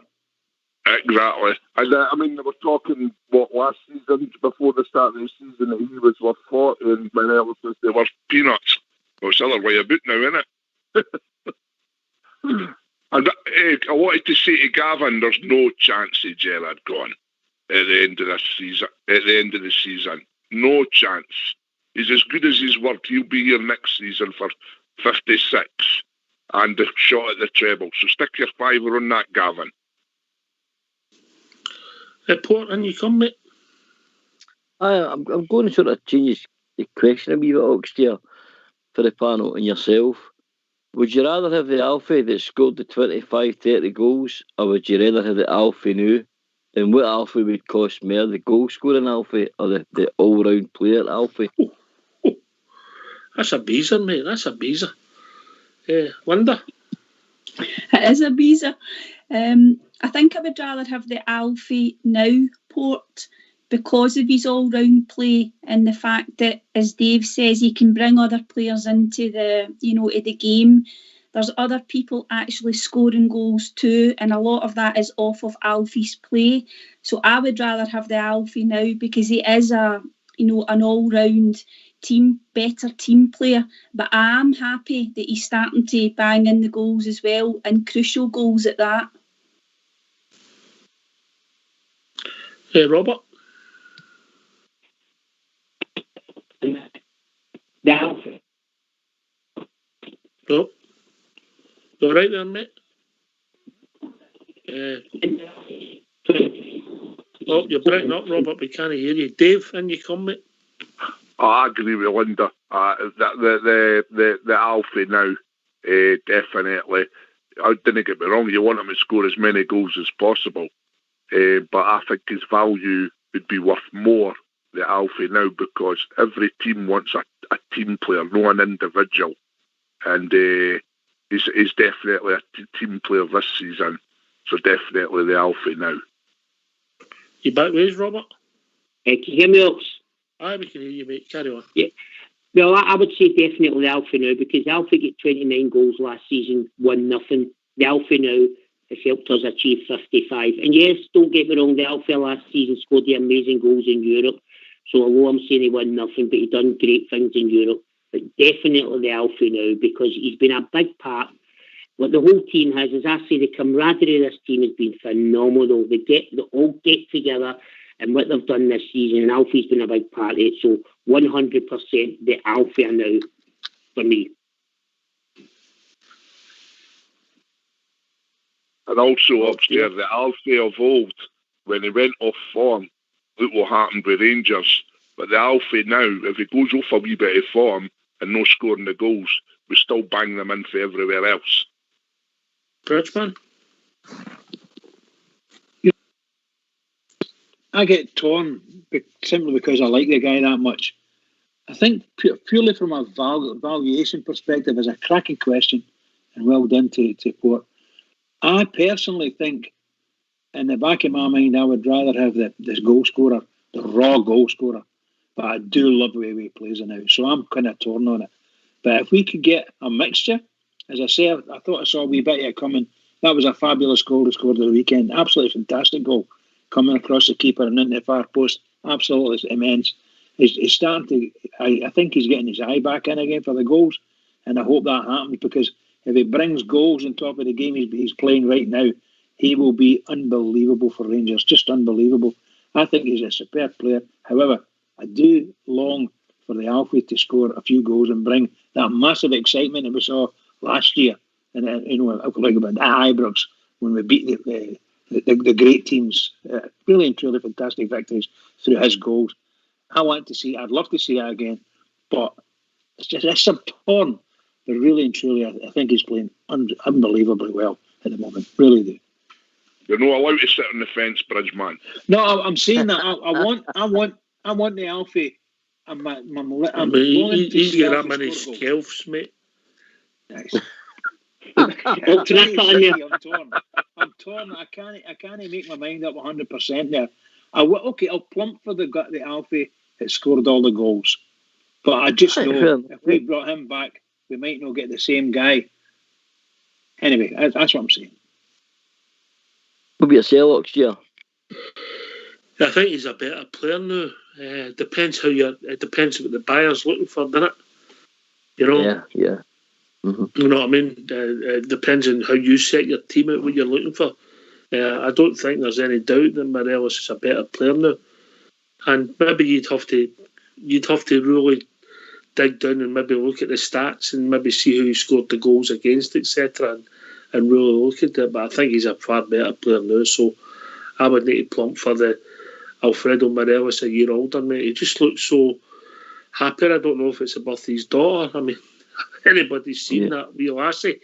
Exactly. And I mean, they were talking, last season, before the start of the season, that he was worth 40 and Morelos was they were peanuts. Well, it's the other way about now, isn't it? And I wanted to say to Gavin, there's no chance of Gerrard gone at the end of this season. At the end of the season, no chance. He's as good as his word. He'll be here next season for 56 and a shot at the treble. So stick your fiver on that, Gavin. Port, and you come, mate. I'm going to sort of change the question a wee bit, Oxtear, for the panel and yourself. Would you rather have the Alfie that scored the 25-30 goals, or would you rather have the Alfie now? And what Alfie would cost more, the goal-scoring Alfie or the all-round player Alfie? That's a beezer, mate. That's a beezer. Linda? It is a beezer. I think I would rather have the Alfie now, Port, because of his all-round play and the fact that, as Dave says, he can bring other players into the game. There's other people actually scoring goals too, and a lot of that is off of Alfie's play. So I would rather have the Alfie now because he is an all-round better team player. But I am happy that he's starting to bang in the goals as well, and crucial goals at that. Robert? The Alfie. No. All right there, mate. You're breaking up, Robert. We can't hear you. Dave, in you come, mate. I agree with Linda. The Alfie now, definitely. I didn't get me wrong. You want him to score as many goals as possible, but I think his value would be worth more, the Alfie now, because every team wants a team player, not an individual, and he's definitely a team player this season. So definitely the Alfie now. You back ways, Robert? Can you hear me, Ox? Aye, we can hear you, mate. Carry on. Yeah. Well, I would say definitely the Alfie now, because the Alfie got 29 goals last season, 1-0. The Alfie now has helped us achieve 55. And yes, don't get me wrong, the Alfie last season scored the amazing goals in Europe. So although I'm saying he 1-0, but he done great things in Europe. But definitely the Alfie now, because he's been a big part. What the whole team has, as I say, the camaraderie of this team has been phenomenal. They all get together, and what they've done this season, and Alfie's been a big part of it. So 100% the Alfie now for me. And also upstairs, the Alfie of old, when he went off form, look what happened with Rangers. But the Alfie now, if he goes off a wee bit of form and no scoring the goals, we still bang them in for everywhere else. Bridgman? I get torn simply because I like the guy that much. I think purely from a valuation perspective, is a cracking question, and well done to Port. I personally think, in the back of my mind, I would rather have this goal scorer, the raw goal scorer. But I do love the way he plays now, so I'm kind of torn on it. But if we could get a mixture, as I say, I thought I saw a wee bit of it coming. That was a fabulous goal he scored at the weekend. Absolutely fantastic goal. Coming across the keeper and into the far post. Absolutely immense. He's starting to, I think he's getting his eye back in again for the goals. And I hope that happens, because if he brings goals on top of the game he's playing right now, he will be unbelievable for Rangers. Just unbelievable. I think he's a superb player. However, I do long for the Alfie to score a few goals and bring that massive excitement that we saw last year. And like about Ibrox, when we beat the great teams, really and truly fantastic victories through his goals. I'd love to see that again, but it's some torn. But really and truly, I think he's playing unbelievably well at the moment. Really do. You're not allowed to sit on the fence, Bridgeman. No, I'm saying that I want the Alfie. He's got that many shelves, mate. Nice. Can I cut in there? I'm torn. I can't make my mind up 100% there. I'll plump for the Alfie that scored all the goals. But I just know if we brought him back, we might not get the same guy. Anyway, that's what I'm saying. Will be a Sellox year. I think he's a better player now. Depends it depends what the buyer's looking for, doesn't it? You know? Yeah. Mm-hmm. You know what I mean? It depends on how you set your team out, what you're looking for. I don't think there's any doubt that Morelos is a better player now. And maybe you'd have to really dig down and maybe look at the stats and maybe see who he scored the goals against, etc. And really look at it. But I think he's a far better player now. So I would need to plump for the Alfredo Morelos, a year older, mate. He just looks so happy. I don't know if it's about his daughter. I mean, anybody's seen that wee lassie.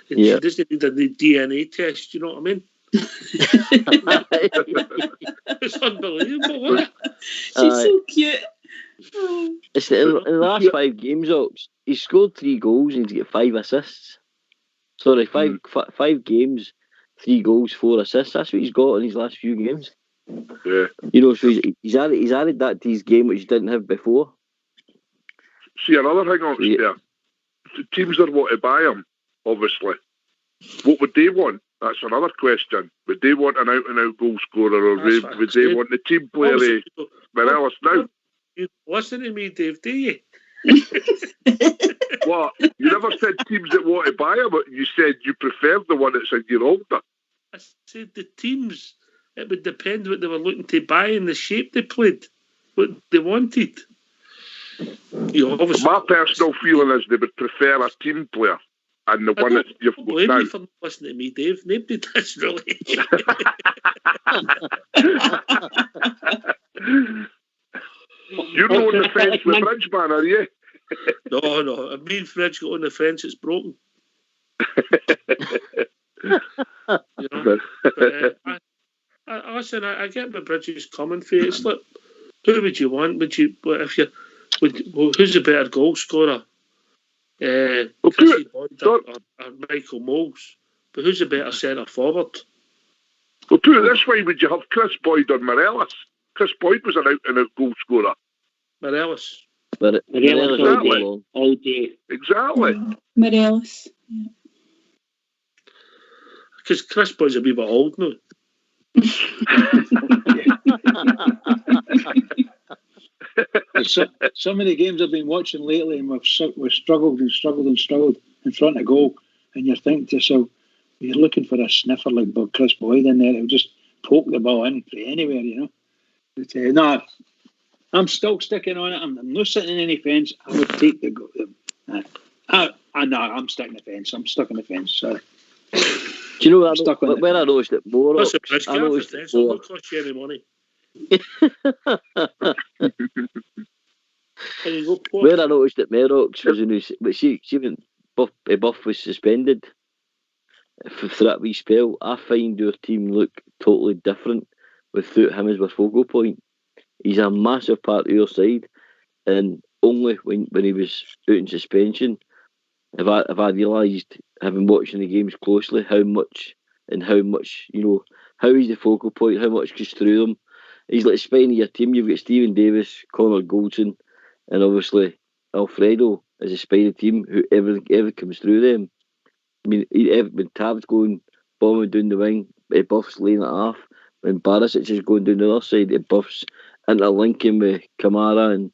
And she doesn't need a DNA test, you know what I mean? It's unbelievable, isn't it? She's so cute. It's in the last 5 games, Ox, he scored 3 goals and he's got 5 assists. Sorry, 5 games, 3 goals, 4 assists. That's what he's got in his last few games. Yeah. You know, so he's added that to his game, which he didn't have before. See, another thing, Ox, there. The teams that want to buy him, obviously. What would they want? That's another question. Would they want an out-and-out goal scorer, or would they want the team player Morelos now? You listen to me, Dave, do you? What? You never said teams that want to buy him, but you said you prefer the one that's a year older. I said the teams, it would depend what they were looking to buy and the shape they played, what they wanted. My personal feeling is they would prefer a team player. And the one that you've got blame now. you for listening to me, Dave. Nobody does, really. You're not on the fence with Bridgeman, are you? No. If me and Fridge got on the fence, it's broken. You know? But, listen, I get where Bridges coming for. It's like, who would you want? Who's a better goal scorer? Chrissy Boyd or Michael Moles, but who's a better centre forward? Well, put it this way: would you have Chris Boyd or Morelos? Chris Boyd was an out-and-out goal scorer. Morelos. Morelos all day. Exactly. Morelos. Because Chris Boyd's a wee bit old now. Some of the games I've been watching lately, and we've struggled in front of goal, and you're thinking to yourself, you're looking for a sniffer like Chris Boyd in there. He'll just poke the ball in from anywhere, you know. But, no, I'm still sticking on it. I'm not sitting in any fence. I would take the goal. No, I'm sticking the fence. I'm stuck on the fence. Sorry. Do you know where I noticed it more? Listen, Chris, get off the fence. It'll not cost you any money. Where I noticed that Merox was in his, but she went Buff was suspended for that wee spell. I find our team look totally different without him as our focal point. He's a massive part of your side, and only when he was out in suspension have I realised, having watching the games closely, how much you know, how he's the focal point, how much goes through them. He's like the spine of your team. You've got Stephen Davis, Connor Goldson, and obviously Alfredo as a spine of the team. Who everything comes through them. I mean, when Tab's going bombing down the wing, Buff's laying it off. When Barisic is going down the other side, Buff's interlinking with Kamara and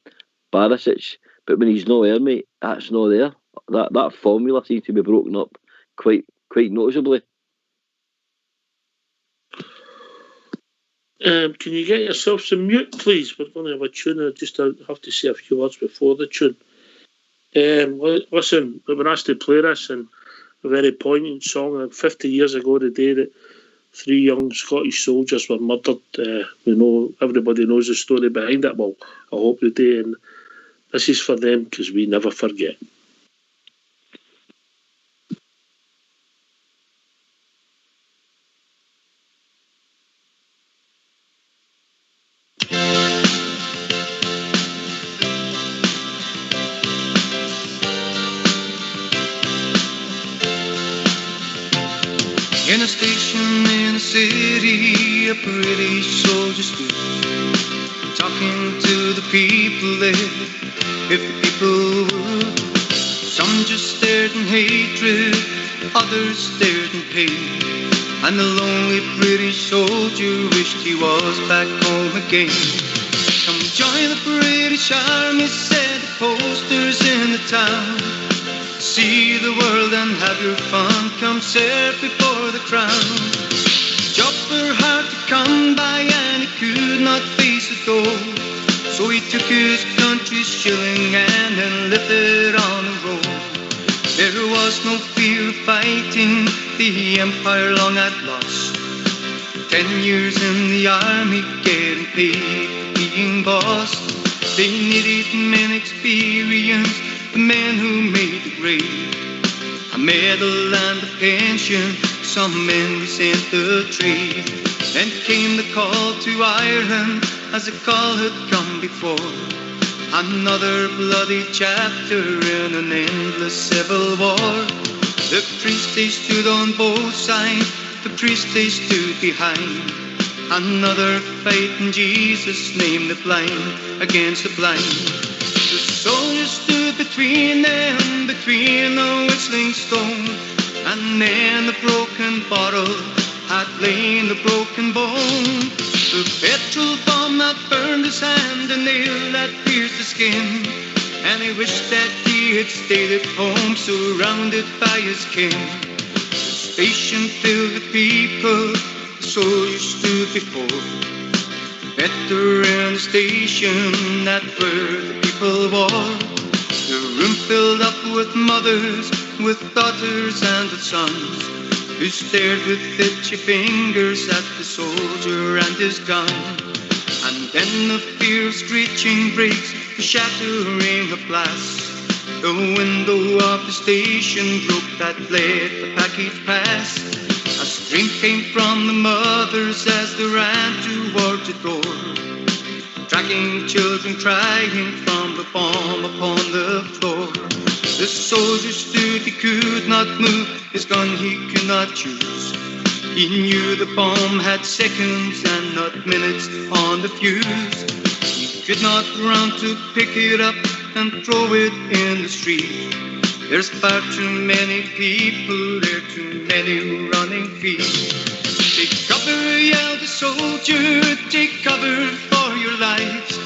Barisic. But when he's not there, mate, that's not there. That formula seems to be broken up quite noticeably. Can you get yourself some mute, please? We're going to have a tune. I just have to say a few words before the tune. Listen, we've been asked to play this, and a very poignant song. 50 years ago, the day that 3 young Scottish soldiers were murdered. Everybody knows the story behind it. Well, I hope they do. And this is for them, because we never forget. In a station in a city, a British soldier stood, talking to the people there, if the people would. Some just stared in hatred, others stared in pain, and the lonely British soldier wished he was back home again. Come join the British Army, said the posters in the town. See the world and have your fun, come serve before the crown. Jobs were hard to come by and he could not face the door, so he took his country's shilling and then lifted on the road. There was no fear of fighting, the empire long had lost. 10 years in the army, getting paid, being boss. They needed men experienced, the men who made the grade. A medal and a pension, some men resent the trade. Then came the call to Ireland, as the call had come before. Another bloody chapter in an endless civil war. The priests they stood on both sides, the priests they stood behind. Another fight in Jesus' name, the blind against the blind. The soldiers stood between them, between the whistling stone, and then the broken bottle had lain the broken bone. The petrol bomb that burned his hand, the nail that pierced the skin, and he wished that he had stayed at home, surrounded by his kin. The station filled with people, the soldiers stood before. Better in the station, that where the people were. The room filled up with mothers, with daughters and with sons, who stared with itchy fingers at the soldier and his gun. And then the fear of screeching brakes, the shattering of glass. The window of the station broke that let the package pass. A scream came from the mothers as they ran towards the door, dragging children crying from the bomb upon the floor. The soldier stood, he could not move, his gun he could not choose. He knew the bomb had seconds and not minutes on the fuse. He could not run to pick it up and throw it in the street. There's far too many people, there are too many running feet. Take cover, yelled the soldier, take cover for your lives.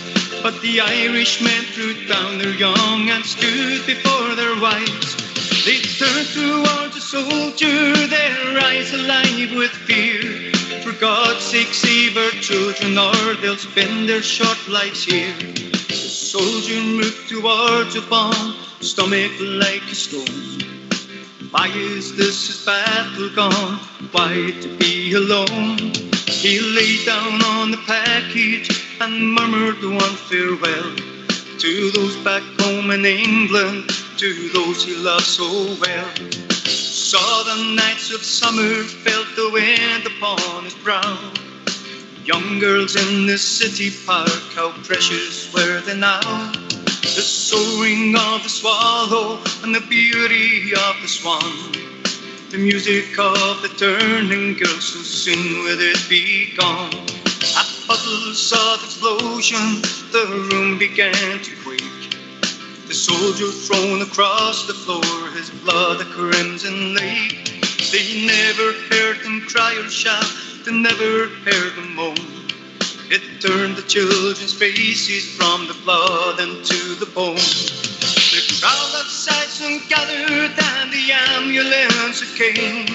But the Irishmen threw down their young and stood before their wives. They turned towards the soldier, their eyes alive with fear. For God's sake, save our children, or they'll spend their short lives here. The soldier moved towards the bomb, stomach like a stone. Why is this his battle gone? Why to be alone? He lay down on the package and murmured one farewell to those back home in England, to those he loved so well. Saw the nights of summer, felt the wind upon his brow. Young girls in the city park, how precious were they now. The soaring of the swallow and the beauty of the swan, the music of the turning girl, so soon will it be gone. At puddles of explosion, the room began to quake. The soldier thrown across the floor, his blood a crimson lake. They never heard him cry or shout, they never heard him moan. It turned the children's faces from the blood into the bone. The crowd outside soon gathered and the ambulance came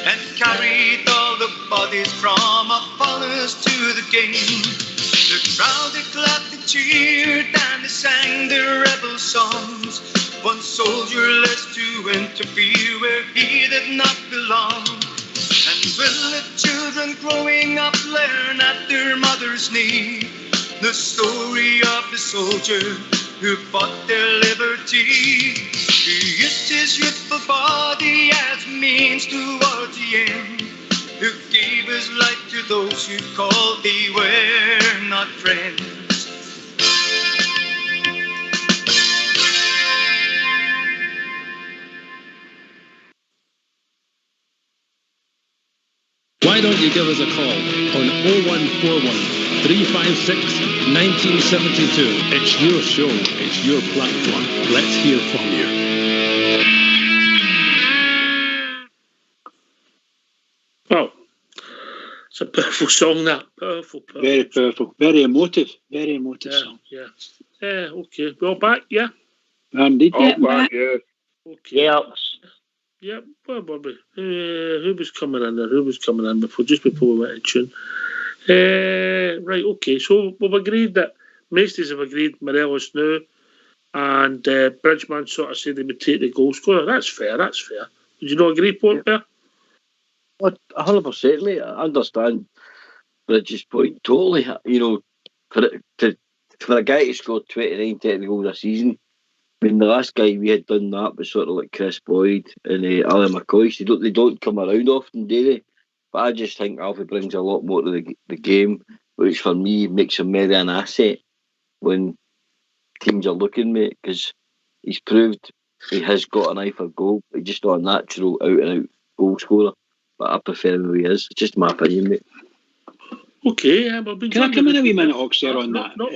and carried all the bodies from Apollos to the game. The crowd they clapped and cheered and they sang their rebel songs. One soldier less to interfere where he did not belong. And will the children growing up learn at their mother's knee the story of the soldier who fought their liberty, who used his youthful body as means towards the end, who gave his life to those who called they were not friends. Why don't you give us a call on 0141 356 1972. It's your show, it's your platform. Let's hear from you. Well, it's a powerful song, that. Powerful. Very powerful. Very emotive song. Yeah. Okay. We're all back, yeah? Indeed. All back, yeah. Okay. Yeah. Yeah, where were we? Who was coming in there? Who was coming in before we went to tune? Right, okay. So we've agreed that Maesties have agreed Morelos now, and Bridgman sort of said they would take the goal scorer. That's fair. Would you not agree, Port Bear? Well, 100%. I understand Bridges' point totally. You know, for a guy to score 29 technical goals a season, I mean, the last guy we had done that was sort of like Chris Boyd and Alan McCoy. They don't come around often, do they? But I just think Alfie brings a lot more to the game, which for me makes him maybe an asset when teams are looking, mate, because he's proved he has got an eye for goal. He's just not a natural out-and-out goal scorer. But I prefer him who he is. It's just my opinion, mate. Okay, can I come in a wee minute, Ox, there on that? No.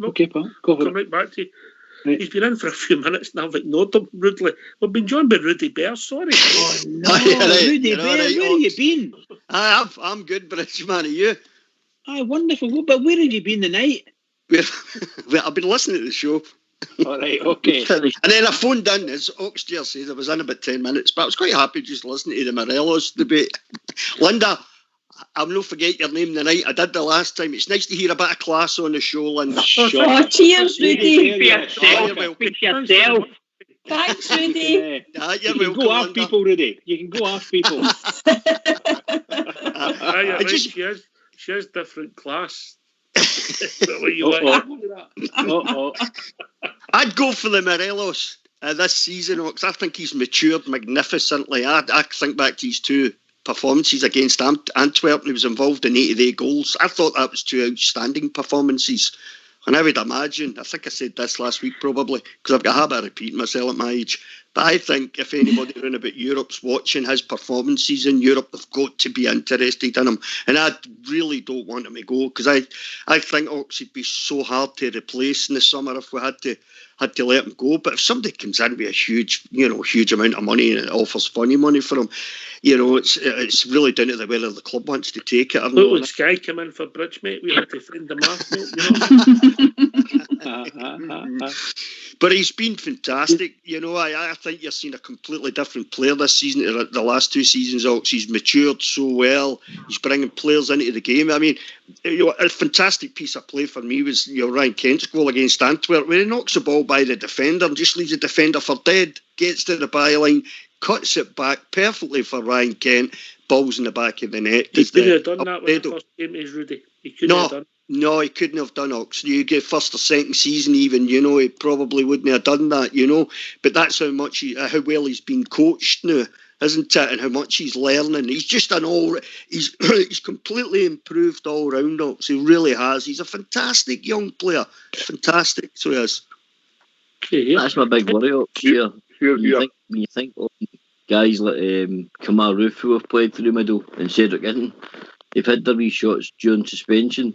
Okay, pal, go for it. Come right back to you. Right. He's been in for a few minutes now. I've ignored him rudely. We've been joined by Rudy Bear. Sorry. Oh no, Rudy Bear, where have you been? I'm good, Bridgman. Are you? Aye, wonderful. But where have you been tonight? Well, I've been listening to the show. All right, okay. And then I phoned in, as Oxdear says, I was in about 10 minutes, but I was quite happy just listening to the Morelos debate. Linda, I'll not forget your name tonight. I did the last time. It's nice to hear a bit of class on the show, Linda. Oh, cheers, Rudy. You're welcome. Thanks, Rudy. You're welcome, go after people, Rudy. You can go after people. She has different class. I'd go for the Morelos this season, because I think he's matured magnificently. I think back to his two performances against Antwerp. He was involved in 8 of their goals. I thought that was 2 outstanding performances. And I would imagine, I think I said this last week probably, because I've got a habit of repeating myself at my age, but I think if anybody around about Europe's watching his performances in Europe, they've got to be interested in him. And I really don't want him to go, because I think Ox would be so hard to replace in the summer if we had to let him go. But if somebody comes in with a huge amount of money and offers funny money for him, it's really down to whether the club wants to take it or not. When Sky come in for Bridge, mate, we had to find the mark. But he's been fantastic. I think you're seeing a completely different player this season to the last 2 seasons. Ox, he's matured so well. He's bringing players into the game. I mean, a fantastic piece of play for me was Ryan Kent's goal against Antwerp, where he knocks the ball by the defender and just leaves the defender for dead, gets to the byline, cuts it back perfectly for Ryan Kent, balls in the back of the net. He couldn't have done that with the first game, Rudy. He couldn't have done. No, he couldn't have done, Ox. You get first or second season even, he probably wouldn't have done that, But that's how well he's been coached now, isn't it? And how much he's learning. He's just he's completely improved all round, Ox. He really has. He's a fantastic young player. Fantastic, so he is. That's my big worry, Ox. When you think of guys like Kamar Roof, who have played through the middle, and Cedric Hinton, they've had their wee shots during suspension.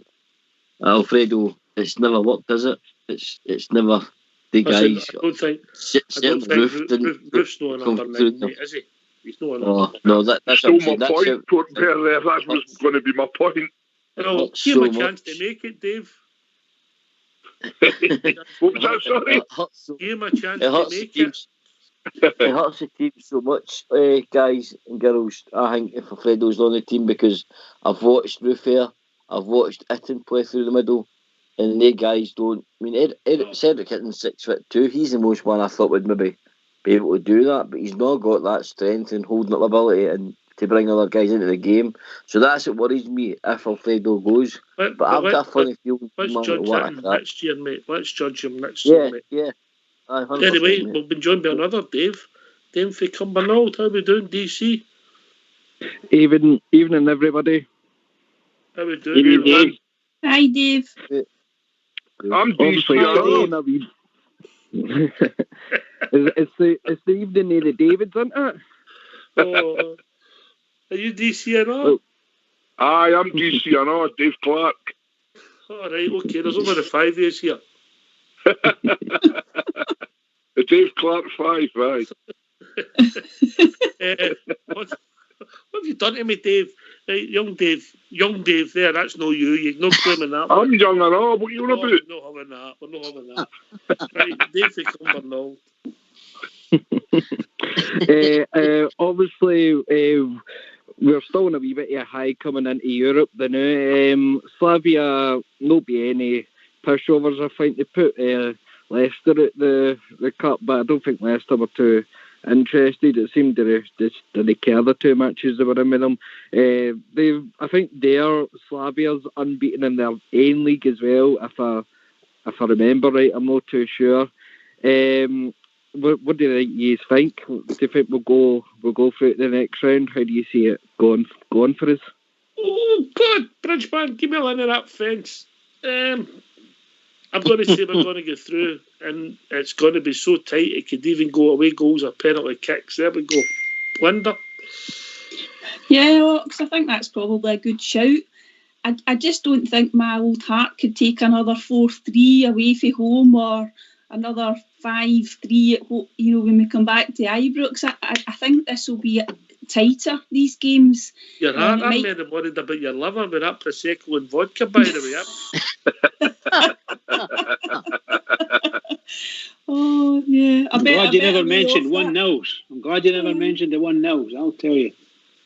Alfredo, it's never worked, is it? It's never the guys. I don't think Roof's not an under 9, is he? He's not an under 9. No, that's still my point. That was going to be my point. Give him a chance to make it, Dave. What was that, sorry? Give him a chance to make it. It hurts the team so much, guys and girls. I think if Alfredo's on the team, because I've watched Roof here, I've watched Itten play through the middle, and they guys don't. I mean, Cedric Hitton's 6'2". He's the most one I thought would maybe be able to do that, but he's not got that strength and holding up ability and to bring other guys into the game. So that's what worries me if Alfredo goes. But I've got a funny feeling. Let's judge him next year, mate. Let's judge him next year, mate. Yeah. Anyway, we've been joined by another Dave. Dave from Cumbernauld. How are we doing, DC? Evening, everybody. How are we doing, Dave? Hi, Dave. I'm DC. It's the evening of the Davids, isn't it? Oh, Are you DC or not? Aye, I'm DC or not, Dave Clark. All right, okay, there's only the 5 years here. The Dave Clark 5, right. What have you done to me, Dave? Right, young Dave there, that's no you. You're not claiming that. I'm young and all, what are you on about? We're not having that. Right, Dave from Cumbernauld. Obviously, we're still in a wee bit of a high coming into Europe. The new Slavia, no be any pushovers. I think they put Leicester at the cup, but I don't think Leicester were too interested. It seemed they didn't care the 2 matches they were in with them. I think Slavia's unbeaten in their own league as well. If I remember right, I'm not too sure. What do you think? Do you think we'll go through it the next round? How do you see it going for us? Oh God, Bridgeman, give me a line of that fence. I'm going to say we're going to get through, and it's going to be so tight it could even go away goals or penalty kicks. There we go. Linda? Yeah, Ox, I think that's probably a good shout. I just don't think my old heart could take another 4-3 away from home or another 5-3 at home, when we come back to Ibrox. I think this will be tighter, these games. Your heart, I'm more worried about your liver with that Prosecco and vodka, by the way. Oh, yeah. I'm glad you never mentioned 1-0s. I'm glad you never mentioned the 1-0s, I'll tell you.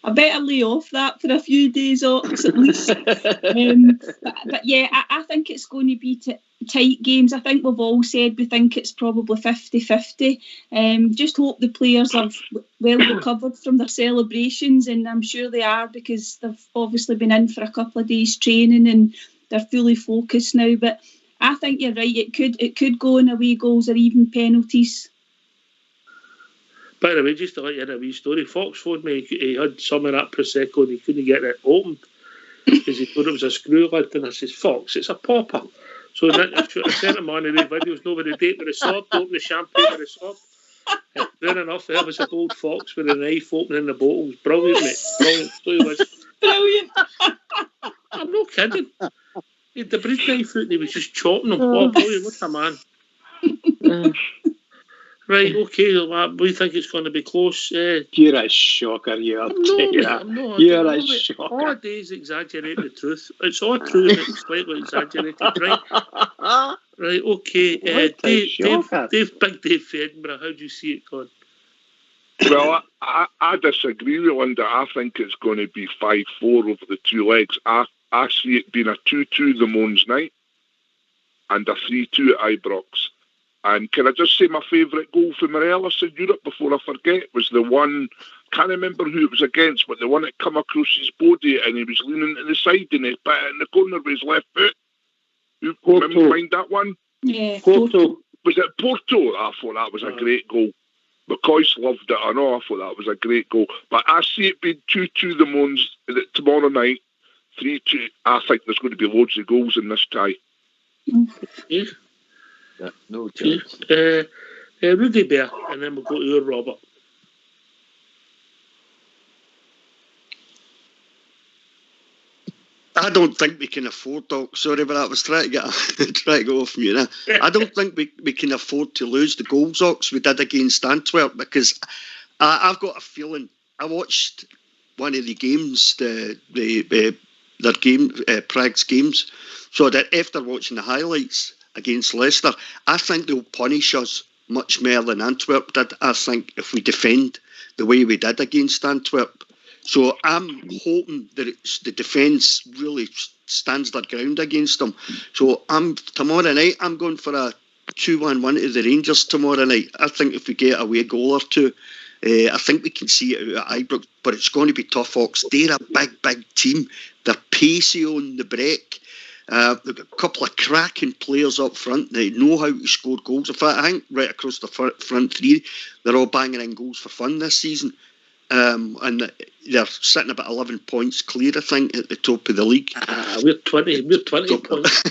I better lay off that for a few days, Ox, at least. But yeah, I think it's going to be tight games. I think we've all said we think it's probably 50-50. Just hope the players are well recovered from their celebrations, and I'm sure they are, because they've obviously been in for a couple of days training and they're fully focused now. But I think you're right. It could go in away goals or even penalties. By the way, just to let you in a wee story, Fox phoned me. He had some of that Prosecco and he couldn't get it opened because he thought it was a screw lid. And I says, Fox, it's a popper. So I sent him on the videos, no with the date with the sword, open the champagne with the sword. Fair enough, there was a gold Fox with a knife opening the bottle. It was brilliant, mate. Brilliant. Brilliant. I'm not kidding. He had the bread knife out and he was just chopping them. Oh, brilliant, what a man. Right, okay, we think it's going to be close. You're a shocker, you are. I'm not. You're a shocker. All days exaggerate the truth. It's all true and it's slightly exaggerated, right? Right, okay. Dave Edinburgh, how do you see it going? Well, I disagree with Linda. I think it's going to be 5-4 over the 2 legs. I see it being a 2-2 the Mons night and a 3-2 at Ibrox. And can I just say my favourite goal for Morelos in Europe before I forget was the one, can't remember who it was against, but the one that come across his body and he was leaning to the side and he put it in the corner with his left foot. You remember that one? Yeah. Porto. Was it Porto? I thought that was a great goal. McCoy's loved it, I know, I thought that was a great goal. But I see it being 2-2 the Mons tomorrow night, 3-2. I think there's going to be loads of goals in this tie. Yeah. Yeah, no chance. Rudy Bear, and then we'll go to Robert. I don't think we can afford, Doc. Sorry, but I was trying to get off mute now. I don't think we can afford to lose the goals, Ox, we did against Antwerp, because I've got a feeling. I watched one of the games, Prague's games, so that after watching the highlights against Leicester, I think they'll punish us much more than Antwerp did. I think if we defend the way we did against Antwerp. So I'm hoping that the defence really stands their ground against them. So tomorrow night, I'm going for a 2-1 to the Rangers tomorrow night. I think if we get away goal or two, I think we can see it out at Ibrox, but it's going to be tough, Fox. They're a big team. They're pacey on the break. They've got a couple of cracking players up front. They know how to score goals. In fact, I think right across the front three, they're all banging in goals for fun this season. And they're sitting about 11 points clear, I think, at the top of the league. We're 20 points.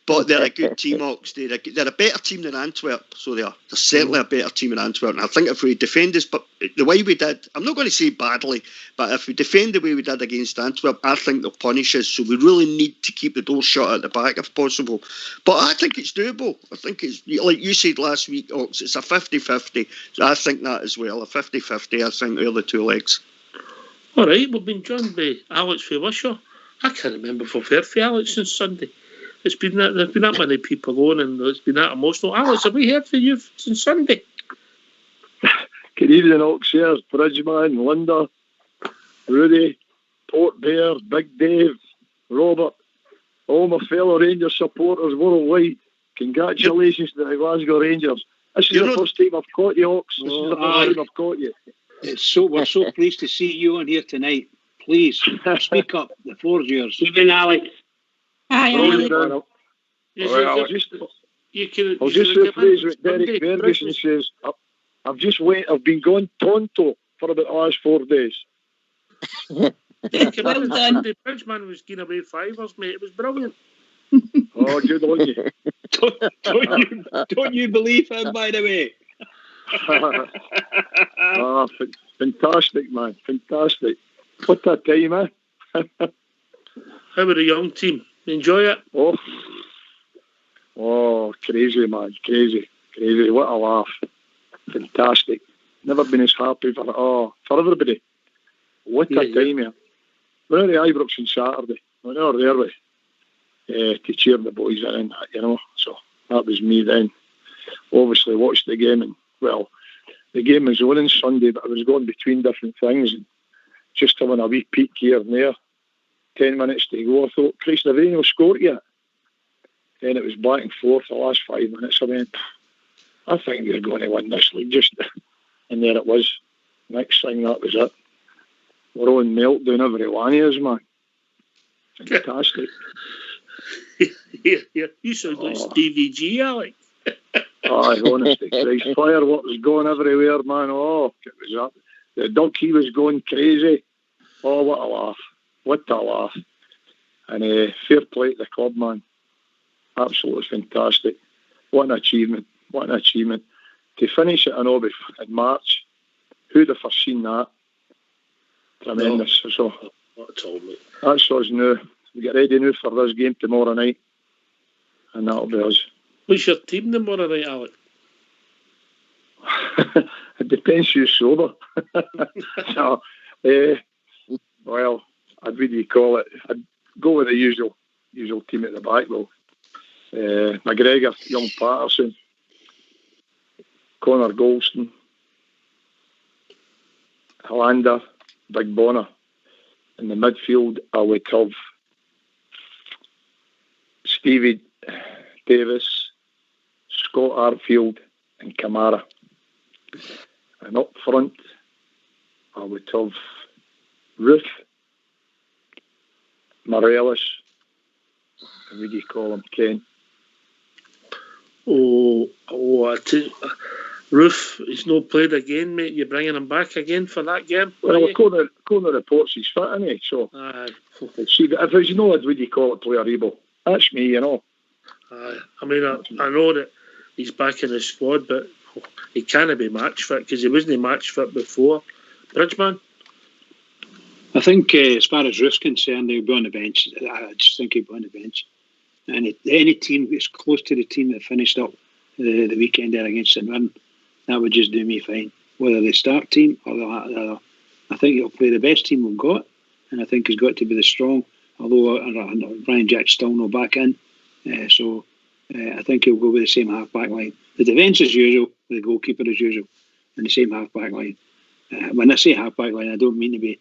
But they're a good team, Ox. They're a better team than Antwerp, so they are. They're certainly a better team than Antwerp. And I think if we defend us, but the way we did, I'm not going to say badly, but if we defend the way we did against Antwerp, I think they'll punish us. So we really need to keep the door shut at the back if possible. But I think it's doable. I think it's, like you said last week, Ox, it's a 50-50. So I think that as well. A 50-50, I think, they're the two legs. All right, we've been joined by Alex Fawishaw. I can't remember if I've heard from Alex since Sunday. There's been that many people on, and it's been that emotional. Alex, have we heard from you since Sunday? Good evening, Ox here, Bridgeman, Linda, Rudy, Port Bear, Big Dave, Robert, all my fellow Rangers supporters worldwide. Congratulations to the Glasgow Rangers. This is the first time I've caught you, Ox. This is the first time I've caught you. We're so pleased to see you on here tonight. Please speak up. The floor's yours. Evening, Alex. Hi, Alex. I'll just rephrase what Derek Ferguson says. I've been going tonto for about the last 4 days. Well done. The Bridgeman was giving away fivers, mate. It was brilliant. Oh, good on you. Don't you believe him, by the way? Fantastic, man. Fantastic. What a time, eh? How about the young team? Enjoy it? Oh, crazy, man. Crazy. What a laugh. Fantastic. Never been as happy for everybody. What a time, yeah. We're at the Ibrox on Saturday. We were there to cheer the boys in and that, you know. So that was me then. Obviously watched the game, and well, the game was on Sunday, but I was going between different things and just having a wee peek here and there. 10 minutes to go, I thought, Christ, they've even scored yet. Then it was back and forth the last 5 minutes. I went, I think we're going to win this league. And there it was. Next thing, that was it. We're on meltdown, every one of us, man. Fantastic. Yeah, you sound like Stevie G, Alex. Aye, honestly, Christ, fireworks going everywhere, man. Oh, it was up. The donkey was going crazy. Oh, what a laugh. What a laugh. And fair play to the club, man. Absolutely fantastic. What an achievement. What an achievement. To finish it in March, who'd have foreseen that? Tremendous. No, so not at all, mate. That's us now. We get ready now for this game tomorrow night. And that'll be us. What's your team tomorrow night, Alex? It depends who's sober. So, well, I'd really call it. I'd go with the usual team at the back. Well, McGregor, Young Patterson, Connor Golston, Hollander, Big Bonner. In the midfield, I would have Stevie Davis, Scott Arfield, and Kamara. And up front, I would have Ruth, Morelos, and what do you call him, Ken? Ruth, he's not played again, mate. You're bringing him back again for that game? Well, Connor reports he's fit, isn't he? So, see, if there's no, what do you call it, player Rebo? That's me, you know. I mean, I know that he's back in the squad, but he can't be match fit because he wasn't match fit before. Bridgeman? I think as far as Ruth's concerned, he'll be on the bench. I just think he'll be on the bench. And any team that's close to the team that finished up the weekend there against St Mirren, that would just do me fine. Whether they start team or the other, I think he'll play the best team we've got, and I think he's got to be the strong. Although Ryan Jack's still not back in, so I think he'll go with the same half-back line. The defence as usual, the goalkeeper as usual, and the same half-back line. When I say half-back line, I don't mean to be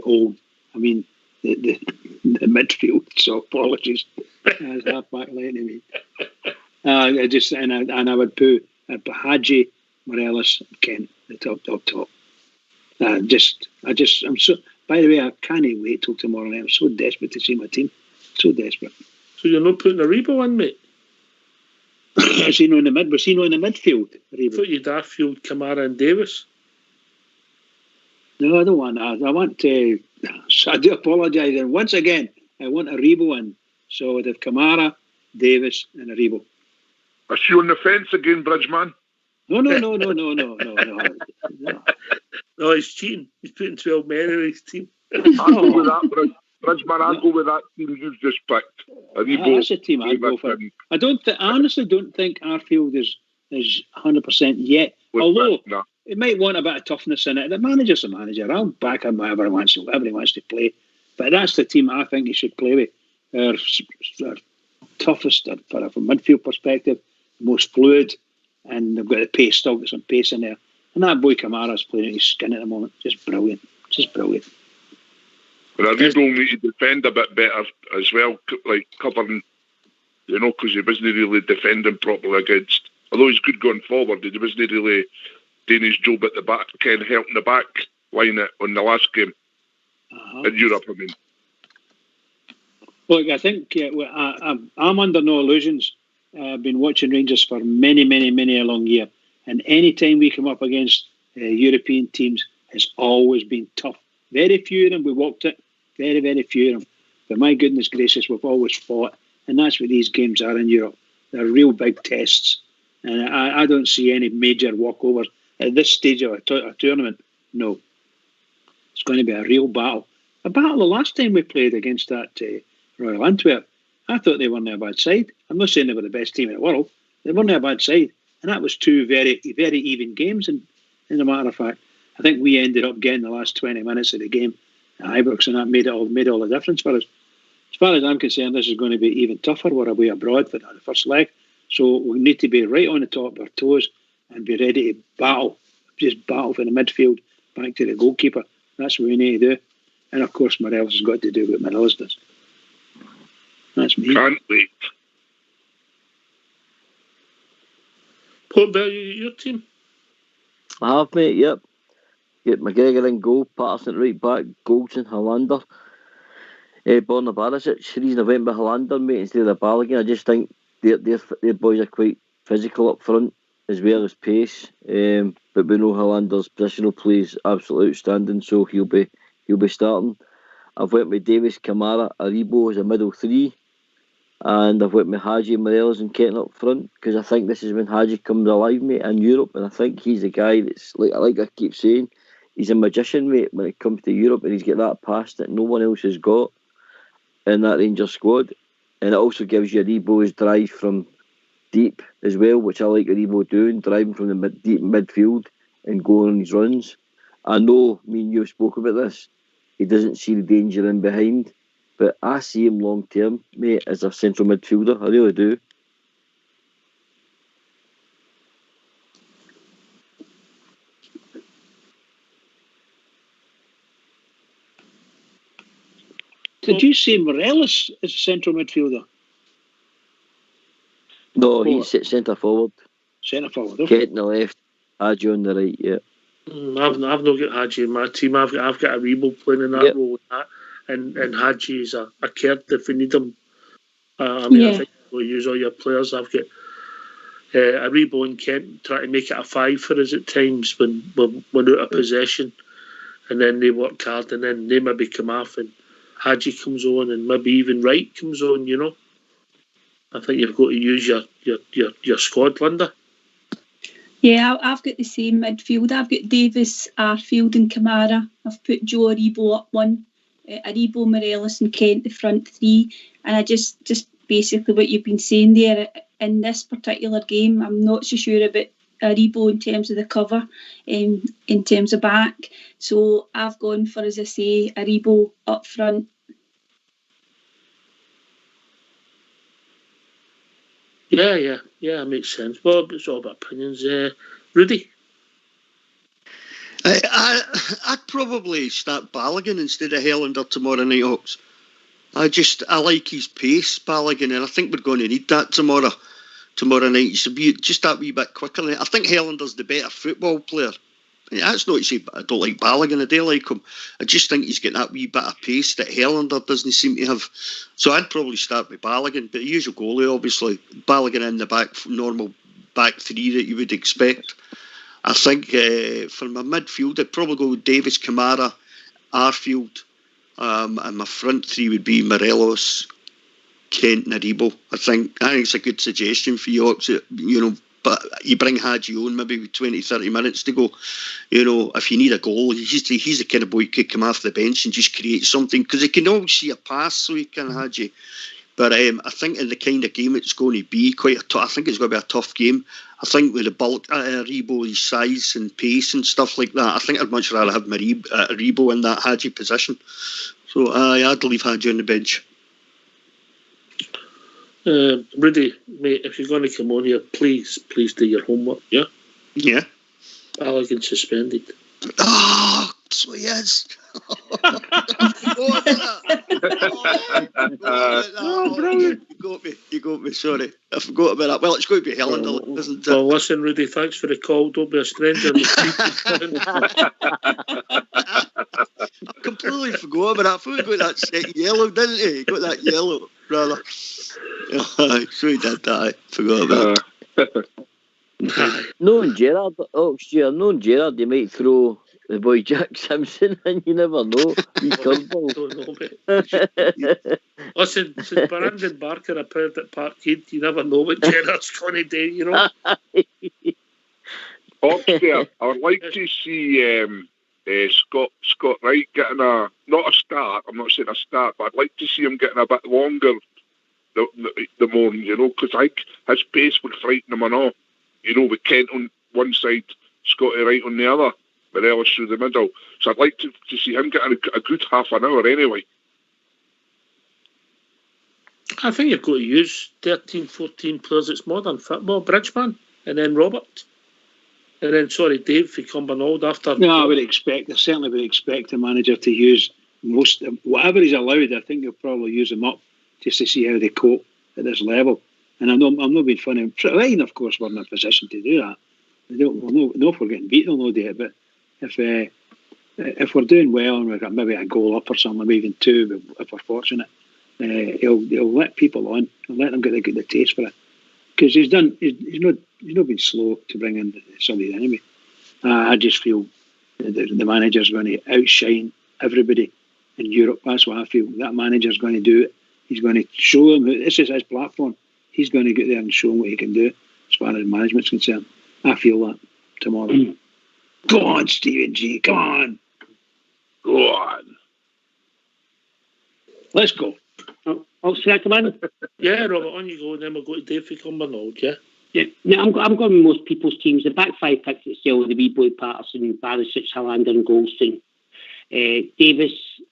old. I mean the midfield. So apologies. As half-back line, I mean. I would put Hadji, Morelos, and Kent, the top. I'm so. By the way, I can't wait till tomorrow night. I'm so desperate to see my team. So desperate. So you're not putting a Rebo in, mate? We've seen on the midfield. I thought you'd Arfield, Kamara, and Davis. No, I don't want that. I want to. So I do apologise. And once again, I want a Rebo in. So I'd have Kamara, Davis, and Aribo. Is she on the fence again, Bridgeman? No. No, he's cheating. He's putting 12 men in his team. I'll go with that, Bridgeman. I'll go with that team you've just picked. That's a team I'd go for. I honestly don't think Arfield is 100% yet. Although it might want a bit of toughness in it. The manager's the manager. I'll back him whatever he wants to play. But that's the team I think he should play with. They're toughest from a midfield perspective, most fluid, and they've got the pace, still got some pace in there. And that boy Kamara's playing at his skin at the moment. Just brilliant. But I think we'll need to defend a bit better as well, like covering, because he wasn't really defending properly against. Although he's good going forward, he wasn't really doing his job at the back, kind of helping the back line on the last game in Europe. I mean, look, I think I'm under no illusions. I've been watching Rangers for many a long year, and any time we come up against European teams, it's always been tough. Very few of them we walked it. Very few of them. But my goodness gracious, we've always fought. And that's what these games are in Europe. They're real big tests. And I don't see any major walkovers at this stage of a tournament. No. It's going to be a real battle. A battle the last time we played against that Royal Antwerp. I thought they weren't a bad side. I'm not saying they were the best team in the world. They weren't a bad side. And that was two very even games. And as a matter of fact, I think we ended up getting the last 20 minutes of the game at Ibrox, and that made all the difference for us. As far as I'm concerned, this is going to be even tougher. We're away abroad for the first leg, so we need to be right on the top of our toes and be ready to battle for the midfield back to the goalkeeper. That's what we need to do. And of course, Morelos has got to do what Morelos does. That's me. Can't wait. Paul Bell, your team? I have, mate, yep. Get McGregor in goal, Patterson right back, Goldson, Hollander, Borna Barisic. The reason I went with Hollander, mate, instead of Balogun, I just think their boys are quite physical up front as well as pace. But we know Hollander's positional play is absolutely outstanding, so he'll be starting. I've went with Davis, Kamara, Aribo as a middle three, and I've went with Hadji, Morelos and Kenton up front, because I think this is when Hadji comes alive, mate, in Europe, and I think he's a guy that's, like I keep saying, he's a magician, mate, when it comes to Europe, and he's got that pass that no one else has got in that Rangers squad. And it also gives you Aribo's drive from deep as well, which I like Aribo doing, driving from the deep midfield and going on his runs. I know me and you spoke about this. He doesn't see the danger in behind, but I see him long term, mate, as a central midfielder. I really do. Did you say Morelos is a central midfielder? No, he's centre forward. Centre forward, okay. Kent on the left, Hadji on the right, yeah. I've not got Hadji in my team. I've got Aribo playing in that role, and Hadji is a Kurt if we need him. I think we'll use all your players. I've got Aribo and Kent trying to make it a 5 for us at times when we're out of possession, and then they work hard, and then they maybe come off and Hadji comes on, and maybe even Wright comes on. I think you've got to use your squad, Linda. Yeah, I've got the same midfield. I've got Davis, Arfield and Kamara. I've put Joe Aribo up one, Aribo, Morelos and Kent the front three. And I just basically what you've been saying there, in this particular game, I'm not so sure about Aribo in terms of the cover, in terms of back. So I've gone for, as I say, Aribo up front. Yeah, it makes sense. Well, it's all about opinions. Rudy? I'd probably start Balogun instead of Helander tomorrow night, Hawks. I like his pace, Balogun, and I think we're going to need that tomorrow night. He's just that wee bit quicker. I think Helander's the better football player. That's not to say I don't like Balogun, I do like him. I just think he's got that wee bit of pace that Helander doesn't seem to have. So I'd probably start with Balogun, but the usual goalie, obviously. Balogun in the back, normal back three that you would expect. I think for my midfield, I'd probably go with Davis, Kamara, Arfield, and my front three would be Morelos, Kent and Aribo. I think it's a good suggestion for Yorks, but you bring Hadji on maybe with 20-30 minutes to go. If you need a goal, he's the kind of boy who could come off the bench and just create something, because he can always see a pass, so he can Hadji. But I think in the kind of game it's going to be I think it's going to be a tough game. I think with the bulk Aribo, his size and pace and stuff like that, I think I'd much rather have Aribo in that Hadji position. So I'd leave Hadji on the bench. Rudy, mate, if you're going to come on here, please do your homework, yeah? Yeah. Balogun suspended. Oh, so he is. You got me, sorry. I forgot about that. Well, it's going to be Helen, isn't it? Well, listen, Rudy, thanks for the call. Don't be a stranger. I completely forgot about that. I thought he got that second yellow, didn't he? He got that yellow, rather. So he did that. I forgot about that. Knowing Gerrard, they might throw the boy Jack Simpson, and you never know. Don't know, mate. Listen, since Brandon Barker appeared at Parkhead, you never know what Gerrard's going to do, Oxford, I would like to see Scott Wright getting not a start. I'm not saying a start, but I'd like to see him getting a bit longer the morning, because I think his pace would frighten him enough. With Kent on one side, Scotty Wright on the other, Morelos through the middle. So I'd like to see him getting a good half an hour anyway. I think you've got to use 13, 14 players. It's modern football. Bridgeman, and then Robert. And then, Dave, for Cumbernauld after. No, I certainly would expect the manager to use whatever he's allowed. I think he'll probably use them up just to see how they cope at this level. And I'm not being funny. Ryan, of course, we're in a position to do that. We'll know if we're getting beaten, we'll no doubt. But if we're doing well and we've got maybe a goal up or something, maybe even two, if we're fortunate, he'll let people on and let them get the taste for it. Because he's not been slow to bring in somebody anyway. I just feel the manager's going to outshine everybody in Europe. That's what I feel. That manager's going to do it. He's going to show them this is his platform. He's going to get there and show them what he can do as far as management's concerned. I feel that tomorrow. Go on, Stephen G. Come on. Go on. Let's go. Should I come in? Yeah, Robert, on you go, and then we'll go to Dave for Cumbernauld, yeah? Yeah, no, I'm going with most people's teams. The back five picks itself, the wee boy Patterson, Barisic, Hollander and Goldstein. Davis,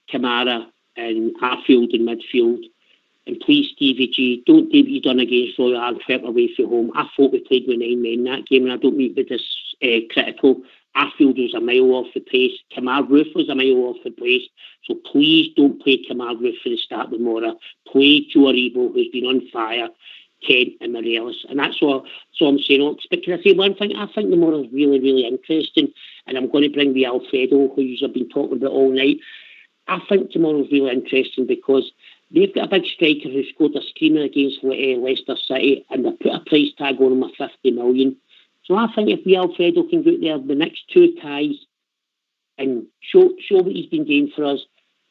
Kamara and Arfield in midfield. And please, Stevie G, don't do what you done against Royal Antwerp away from home. I thought we played with 9 men that game, and I don't mean to be this critical. Arfield was a mile off the pace. Kamal Roof was a mile off the pace. So please don't play Kamal Roof for the start of Mora. Play Joe Aribo, who's been on fire, Kent and Morelos. And that's all I'm saying. But can I say one thing? I think the Mora is really, really interesting. And I'm going to bring the Alfredo, who I've been talking about all night. I think tomorrow's really interesting because they've got a big striker who scored a screamer against Leicester City, and they put a price tag on him of 50 million. So I think if Alfredo can go out there the next 2 ties and show what he's been doing for us,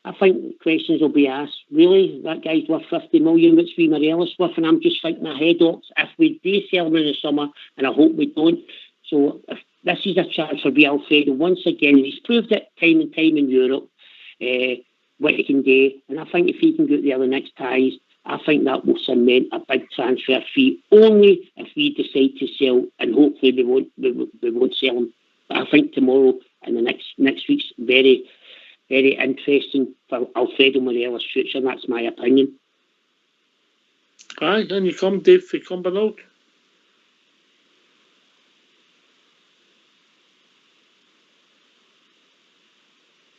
I think questions will be asked. Really, that guy's worth 50 million, what's we Morelos worth? And I'm just thinking ahead, if we do sell him in the summer, and I hope we don't. So if this is a chance for Alfredo once again. He's proved it time and time in Europe. What he can do, and I think if he can go out there the next ties, I think that will cement a big transfer fee. Only if we decide to sell, and hopefully we won't sell him. But I think tomorrow and the next week's very, very interesting for Alfredo Morelos' future. And that's my opinion. Aye, and you come, Dave, for Cumbernauld.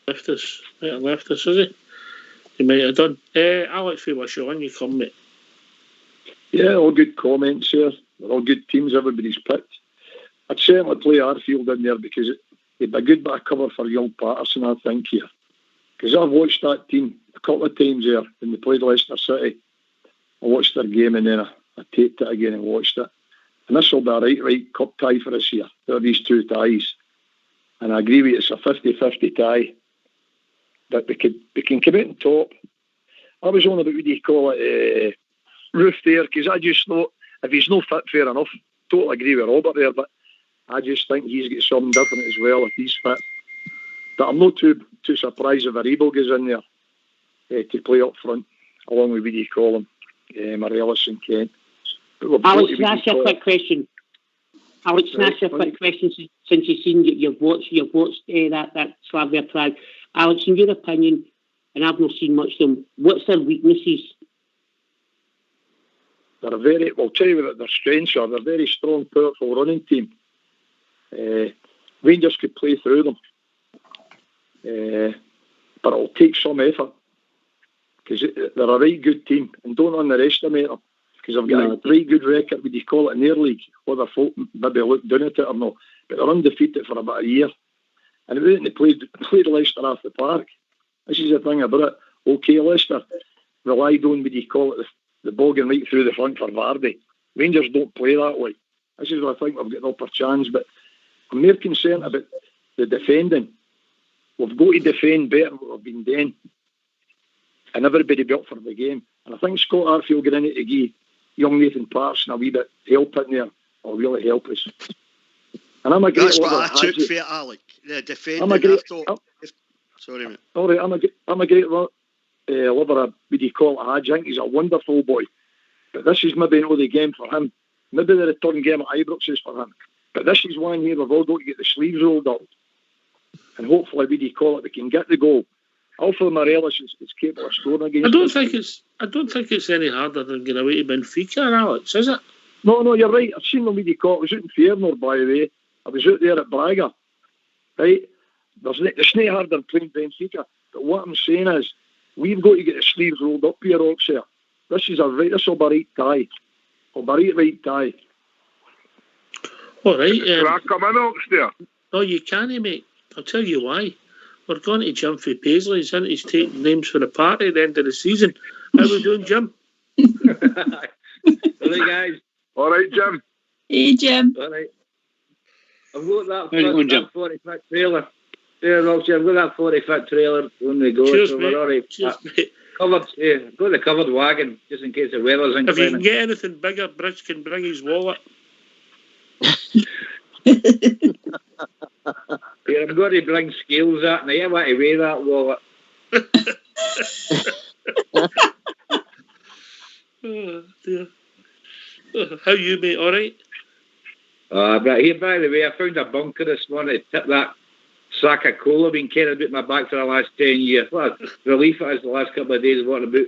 Left us, is he? He might have done. Alex, we wish you on. You come, mate. Yeah, all good comments here. They're all good teams everybody's picked. I'd certainly play Arfield in there because it'd be a good bit of cover for young Patterson, I think, here. Because I've watched that team a couple of times there when they played Leicester City. I watched their game and then I taped it again and watched it. And this will be a right cup tie for us here. There are these 2 ties. And I agree with you, it's a 50-50 tie. That we can come out on top. I was on about, what do you call it, Roof there, because I just thought if he's no fit, fair enough. Totally agree with Robert there, but I just think he's got something different as well if he's fit. But I'm not too surprised if Aribo goes in there to play up front, along with what do you call him, Morelos and Kent. Alex, can I ask you a quick question? Alex, can I ask you a quick question? Since you've watched that Slavia Prague. Alex, in your opinion, and I've not seen much of them, what's their weaknesses? They're I'll tell you what their strengths are. They're a very strong, powerful running team. Rangers could play through them. But it'll take some effort. Because they're a right good team. And don't underestimate them. Because they've got a right good record, would you call it, in their league. Whether folk maybe look down at it or not. But they're undefeated for about a year. And they played Leicester off the park. This is the thing about it. Okay, Leicester relied on, would you call it, the bogging right through the front for Vardy. Rangers don't play that way. This is where I think we've got an upper chance. But I'm more concerned about the defending. We've got to defend better than what we've been doing. And everybody be up for the game. And I think Scott Arfield getting in to give young Nathan Parson a wee bit help in there will really help us. And I'm a great That's what I took for it, Alec. The defending. I'm a great. Sorry, mate. All right, I'm a great lover of, what do you call it, Hadge. I think he's a wonderful boy. But this is maybe not the game for him. Maybe the return game at Ibrox is for him. But this is one here we've all got to get the sleeves rolled up. And hopefully, what do you call it, we can get the goal. Alfredo Morelos is capable of scoring against us. I don't think it's any harder than going away to Benfica, Alex, is it? No, you're right. I've seen them, what do you call it. I was out in Feyenoord, by the way. I was out there at Braga. Right? It's not harder than playing Benfica. But what I'm saying is, we've got to get the sleeves rolled up here, Oxford. This will be right tie. It'll be right tie. All right. Can I come in, Oxford? No, you can't, mate. I'll tell you why. We're going to Jim for Paisley's, and he's taking names for the party at the end of the season. How we doing, Jim? All right, guys. All right, Jim. Hey, Jim. All right. I've got that 40-foot trailer. Yeah, Roxy, I've got that 40-foot trailer when we go. Cheers, so mate. we're all right. Cheers, mate. Covered, got the covered wagon just in case the weather's inclement. If you can get anything bigger, Bridge can bring his wallet. Yeah, I'm going to bring scales out, and I want to weigh that wallet. Oh, dear. How you, mate? All right? But here, by the way, I found a bunker this morning to tip that sack of coal I've been carrying about my back for the last 10 years. What a relief it is the last couple of days. What about?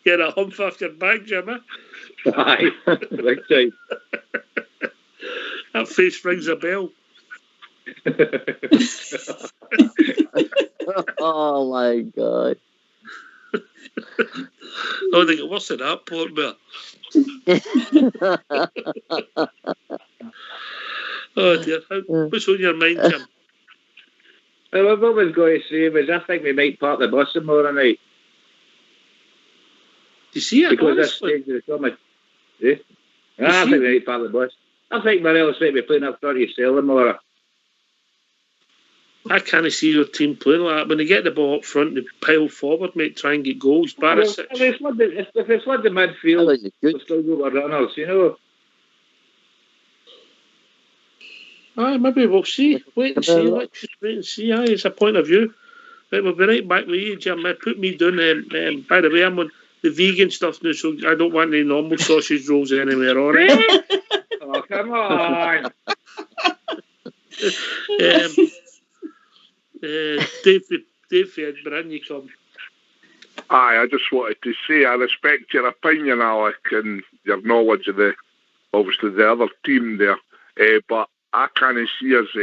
Get a hump off your back, Jim, eh? Aye, big time. That face rings a bell. Oh my God. Oh, they get worse than that, Port Bear. Oh dear. What's on your mind, Jim? Well, what I was going to say was I think we might park the bus tomorrow night. Do you see it? Because this stage of the summer. Yeah? I think we might park the bus. I think Morelos might be playing up front of Selham tomorrow. I can't see your team playing like that. When they get the ball up front, they pile forward, mate, try and get goals. Barisic. If they flood the midfield, we'll still go with runners, you know. Aye, maybe we'll see. Wait and see. Let's just wait and see. Aye, it's a point of view. Right, we'll be right back with you, Jim. Put me down. By the way, I'm on the vegan stuff now, so I don't want any normal sausage rolls anywhere, all right? Oh, come on. Dave Edinburgh, you come. Aye, I just wanted to say I respect your opinion, Alec, and your knowledge of obviously the other team there. But I can't see us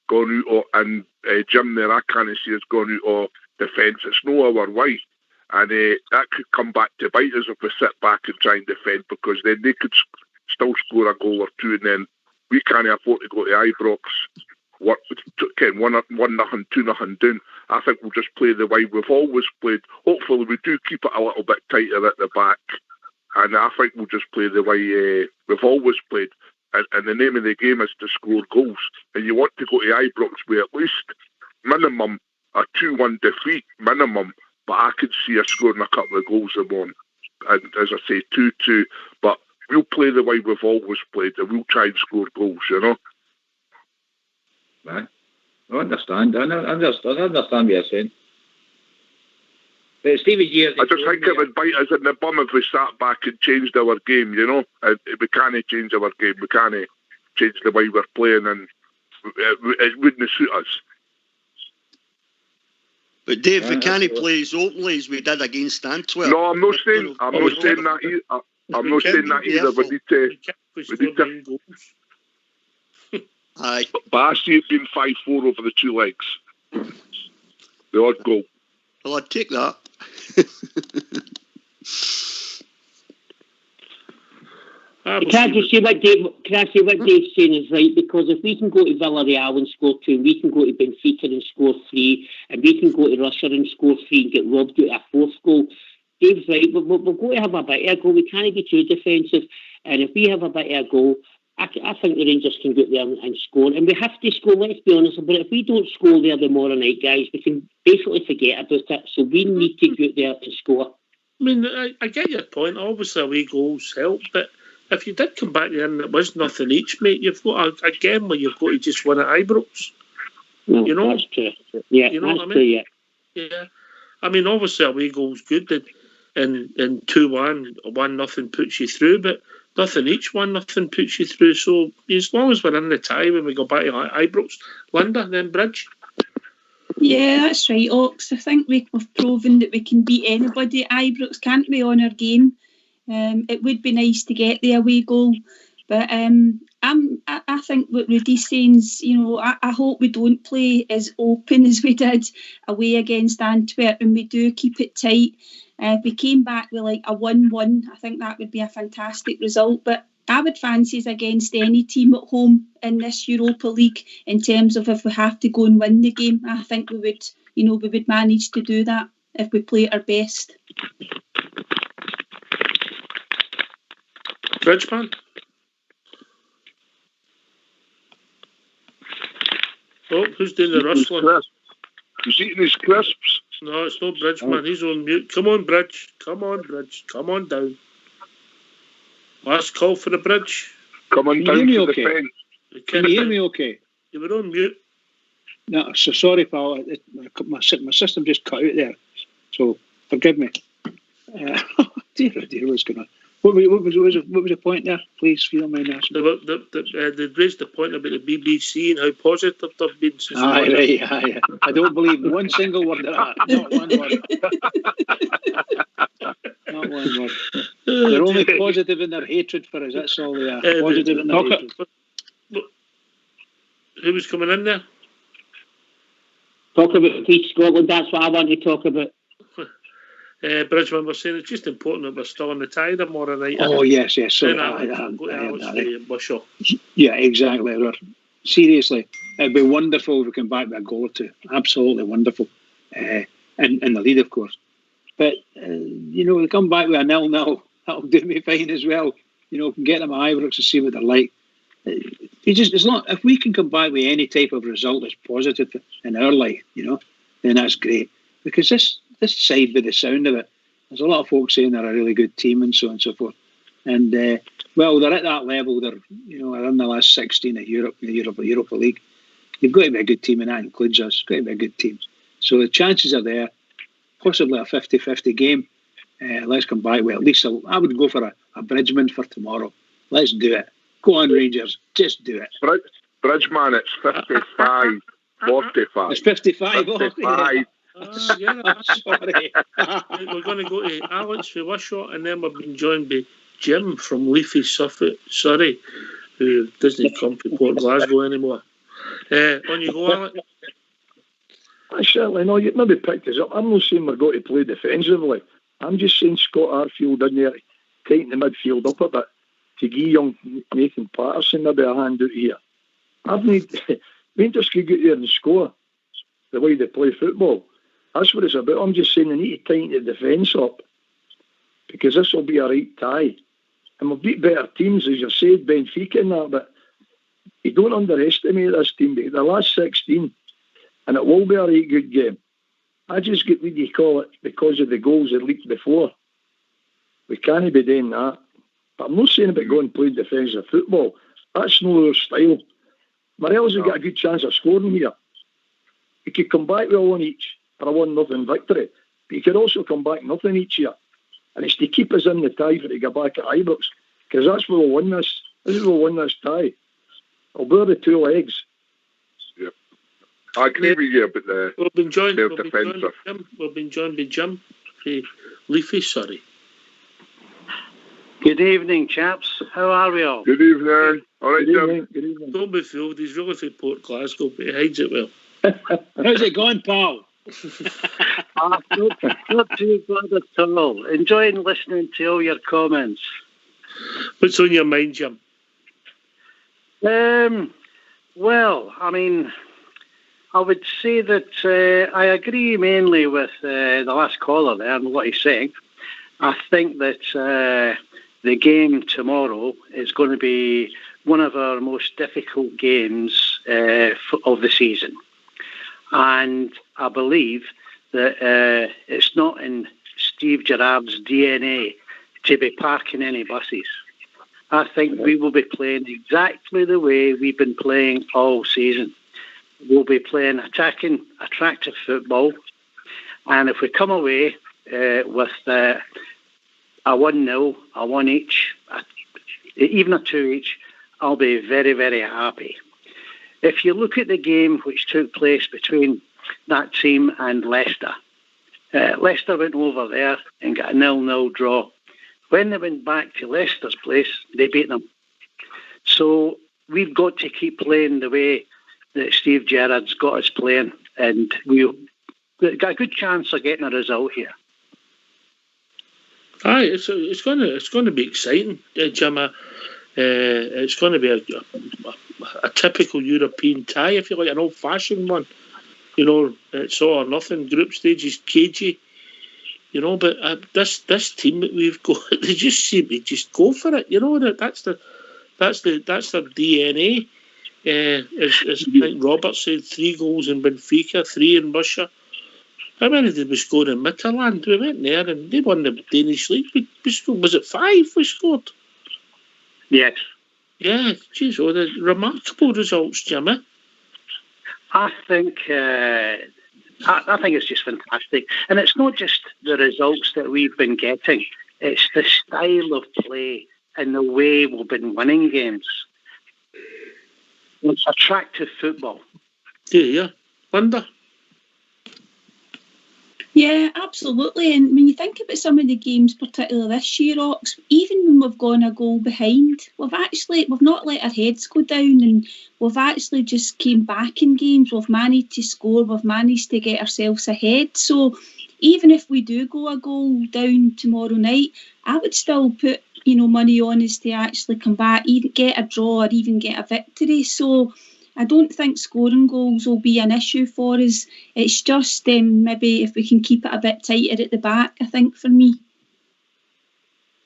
going out and Jim there. I can't see us going out of defence. It's no our way, and that could come back to bite us if we sit back and try and defend, because then they could still score a goal or two, and then we can't afford to go to Ibrox. 1-0, 2-0 down. I think we'll just play the way we've always played. Hopefully we do keep it a little bit tighter at the back, and I think we'll just play the way we've always played. And the name of the game is to score goals, and you want to go to Ibrox with at least minimum a 2-1 defeat minimum, but I could see us scoring a couple of goals in one. and as I say, 2-2. But we'll play the way we've always played, and we'll try and score goals, Right. I understand. I understand what you're saying. But Stevie G, I just think it would bite us in the bum if we sat back and changed our game, And we can't change our game. We can't change the way we're playing, and it wouldn't suit us. But Dave, we can't play as openly as we did against Antwerp. No, I'm not saying that either. I'm not saying that either. We need to. Aye. But I see it being 5-4 over the two legs. The odd goal. Well, I'd take that. Can I say what Dave's saying is right? Because if we can go to Villarreal and score 2, and we can go to Benfica and score 3, and we can go to Russia and score 3 and get robbed out of a 4th goal, Dave's right. We're going to have a bit of a goal. We can't be too defensive. And if we have a bit of a goal, I think the Rangers can go there and score. And we have to score, let's be honest about it. If we don't score there tomorrow night, guys, we can basically forget about it. So we need to go there and score. I mean, I get your point. Obviously, away goals help, but if you did come back there and it was nothing each, mate, you've got a game where you've got to just win at Ibrox. No, that's true. Yeah, that's true, yeah. Yeah. I mean, obviously, away goals good, and 2-1, 1-0 puts you through, but nothing each, 1-0 puts you through. So as long as we're in the tie when we go back to Ibrox, Linda, then Bridge. Yeah, that's right, Ox. I think we've proven that we can beat anybody at Ibrox, can't we, on our game? It would be nice to get the away goal, but I think what Rudy's saying is, I hope we don't play as open as we did away against Antwerp, and we do keep it tight. If we came back with like a 1-1, I think that would be a fantastic result. But I would fancy us against any team at home in this Europa League in terms of if we have to go and win the game. I think we would manage to do that if we play at our best. Bridgeman? Oh, who's doing the rustling? He's eating his crisps. No, it's not Bridgeman. He's on mute. Come on, Bridge. Come on down. Last call for the Bridge. Come on down to the fence. Can you hear me okay? You were on mute. No, so sorry, pal. My system just cut out there. So forgive me. Dear, what's going on? What was the point there? Please, if you don't mind asking. They raised the point about the BBC and how positive they've been since. Aye. I don't believe one single word of that. Not one word. Not one word. They're only positive in their hatred for us. That's all they are. Positive in their hatred. Who was coming in there? Talk about Peace Scotland. That's what I want to talk about. Bridgeman was saying it's just important that we're still on the tie tomorrow night. Oh, yes. So, yeah, exactly. Seriously, it'd be wonderful if we come back with a goal or two. Absolutely wonderful. In the lead, of course. But, we come back with a 0-0. That'll do me fine as well. We can get them at Ibrox to see what they're like. If we can come back with any type of result that's positive in our life, then that's great. Because this side, by the sound of it, there's a lot of folks saying they're a really good team and so on and so forth. And, they're at that level. They're, are in the last 16 of Europe, in the Europa League. You've got to be a good team, and that includes us. It's got to be a good team. So the chances are there. Possibly a 50-50 game. Let's come back with at least, I would go for a Bridgeman for tomorrow. Let's do it. Go on, Rangers. Just do it. Bridgeman, it's 55, 45. It's 55. 55. Sorry. We're going to go to Alex for Wishaw, and then we've been joined by Jim from Leafy Suffolk, who doesn't come to Port Glasgow anymore. On you go, Alex. Certainly, no, you've maybe picked us up. I'm not saying we're going to play defensively. I'm just saying Scott Arfield in there, tighten the midfield up a bit to give young Nathan Patterson maybe a hand out here. Rangers could get there and score the way they play football. That's what it's about. I'm just saying they need to tighten the defence up because this will be a right tie. And we'll beat better teams, as you've said, Benfica and that, but you don't underestimate this team. The last 16, and it will be a right good game. I just get what you call it because of the goals that leaked before. We can't be doing that. But I'm not saying about going and playing defensive football. That's not our style. Morelos has got a good chance of scoring here. He could come back with a 1 each or a 1-0 victory, but he could also come back nothing each year. And it's to keep us in the tie for to get back at Ibrox, because that's where we'll win this. This is where we'll win this tie. I'll bear the 2 legs. Yep. I agree with you about the We've been joined by defensive. Jim. Leafy, sorry. Good evening, chaps. How are we all? Good evening. All right, Jim. Good evening. Don't be fooled. He's really from Port Glasgow, but he hides it well. How's it going, pal? Not too bad at all. Enjoying listening to all your comments. What's on your mind, Jim? Well, I mean, I would say that I agree mainly with the last caller there and what he's saying. I think that the game tomorrow is going to be one of our most difficult games of the season. And I believe that it's not in Steve Gerrard's DNA to be parking any buses. I think we will be playing exactly the way we've been playing all season. We'll be playing attacking, attractive football. And if we come away with a 1-0, a 1 each, even a 2 each, I'll be very, very happy. If you look at the game which took place between that team and Leicester, Leicester went over there and got a 0-0 draw. When they went back to Leicester's place, they beat them. So we've got to keep playing the way that Steve Gerrard's got us playing, and we've got a good chance of getting a result here. Aye, it's going to be exciting, Jim. It's going to be a typical European tie, if you like, an old-fashioned one. You know, it's all or nothing. Group stage is cagey. You know, but this team that we've got, they just seem to just go for it. You know, that's their DNA. As I think Robert said, 3 goals in Benfica, 3 in Russia. How many did we score in Midtjylland? We went there and they won the Danish league. We scored, was it 5 we scored? Yes. Yeah, geez, the remarkable results, Jimmy. I think it's just fantastic. And it's not just the results that we've been getting. It's the style of play and the way we've been winning games. It's attractive football. Yeah. Linda? Yeah, absolutely. And when you think about some of the games, particularly this year, Ox, even when we've gone a goal behind, we've not let our heads go down, and we've actually just came back in games. We've managed to score. We've managed to get ourselves ahead. So even if we do go a goal down tomorrow night, I would still put money on us to actually come back, either get a draw or even get a victory. So I don't think scoring goals will be an issue for us. It's just maybe if we can keep it a bit tighter at the back, I think, for me.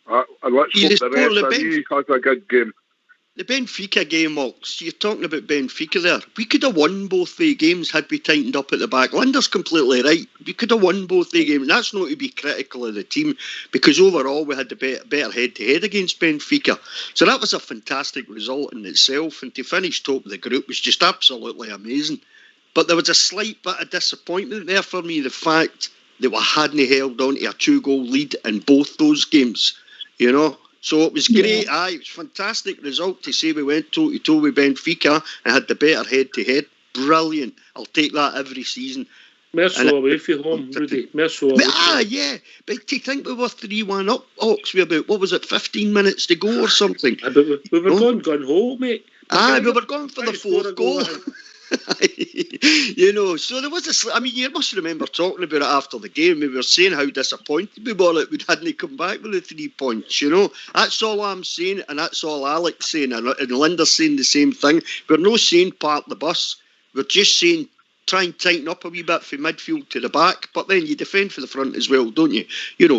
Let's hope the rest has a good game. The Benfica game, Ox, you're talking about Benfica there. We could have won both the games had we tightened up at the back. Linda's completely right. We could have won both the games. That's not to be critical of the team, because overall we had the better head-to-head against Benfica. So that was a fantastic result in itself, and to finish top of the group was just absolutely amazing. But there was a slight bit of disappointment there for me, the fact that we hadn't held on to a 2-goal lead in both those games, you know. So it was great. Aye, it was a fantastic result to say we went toe-to-toe with Benfica and had the better head-to-head. Brilliant. I'll take that every season. Merso away from home, Rudy. Merso away. Yeah. But to think we were 3-1 up, Ox, we about, 15 minutes to go or something? We were going gun-ho, mate. We were going for the 4th goal. So there was you must remember talking about it after the game. We were saying how disappointed we were that we hadn't come back with the 3 points, That's all I'm saying, and that's all Alex saying, and Linda's saying the same thing. We're not saying park the bus. We're just saying try and tighten up a wee bit from midfield to the back, but then you defend for the front as well, don't you?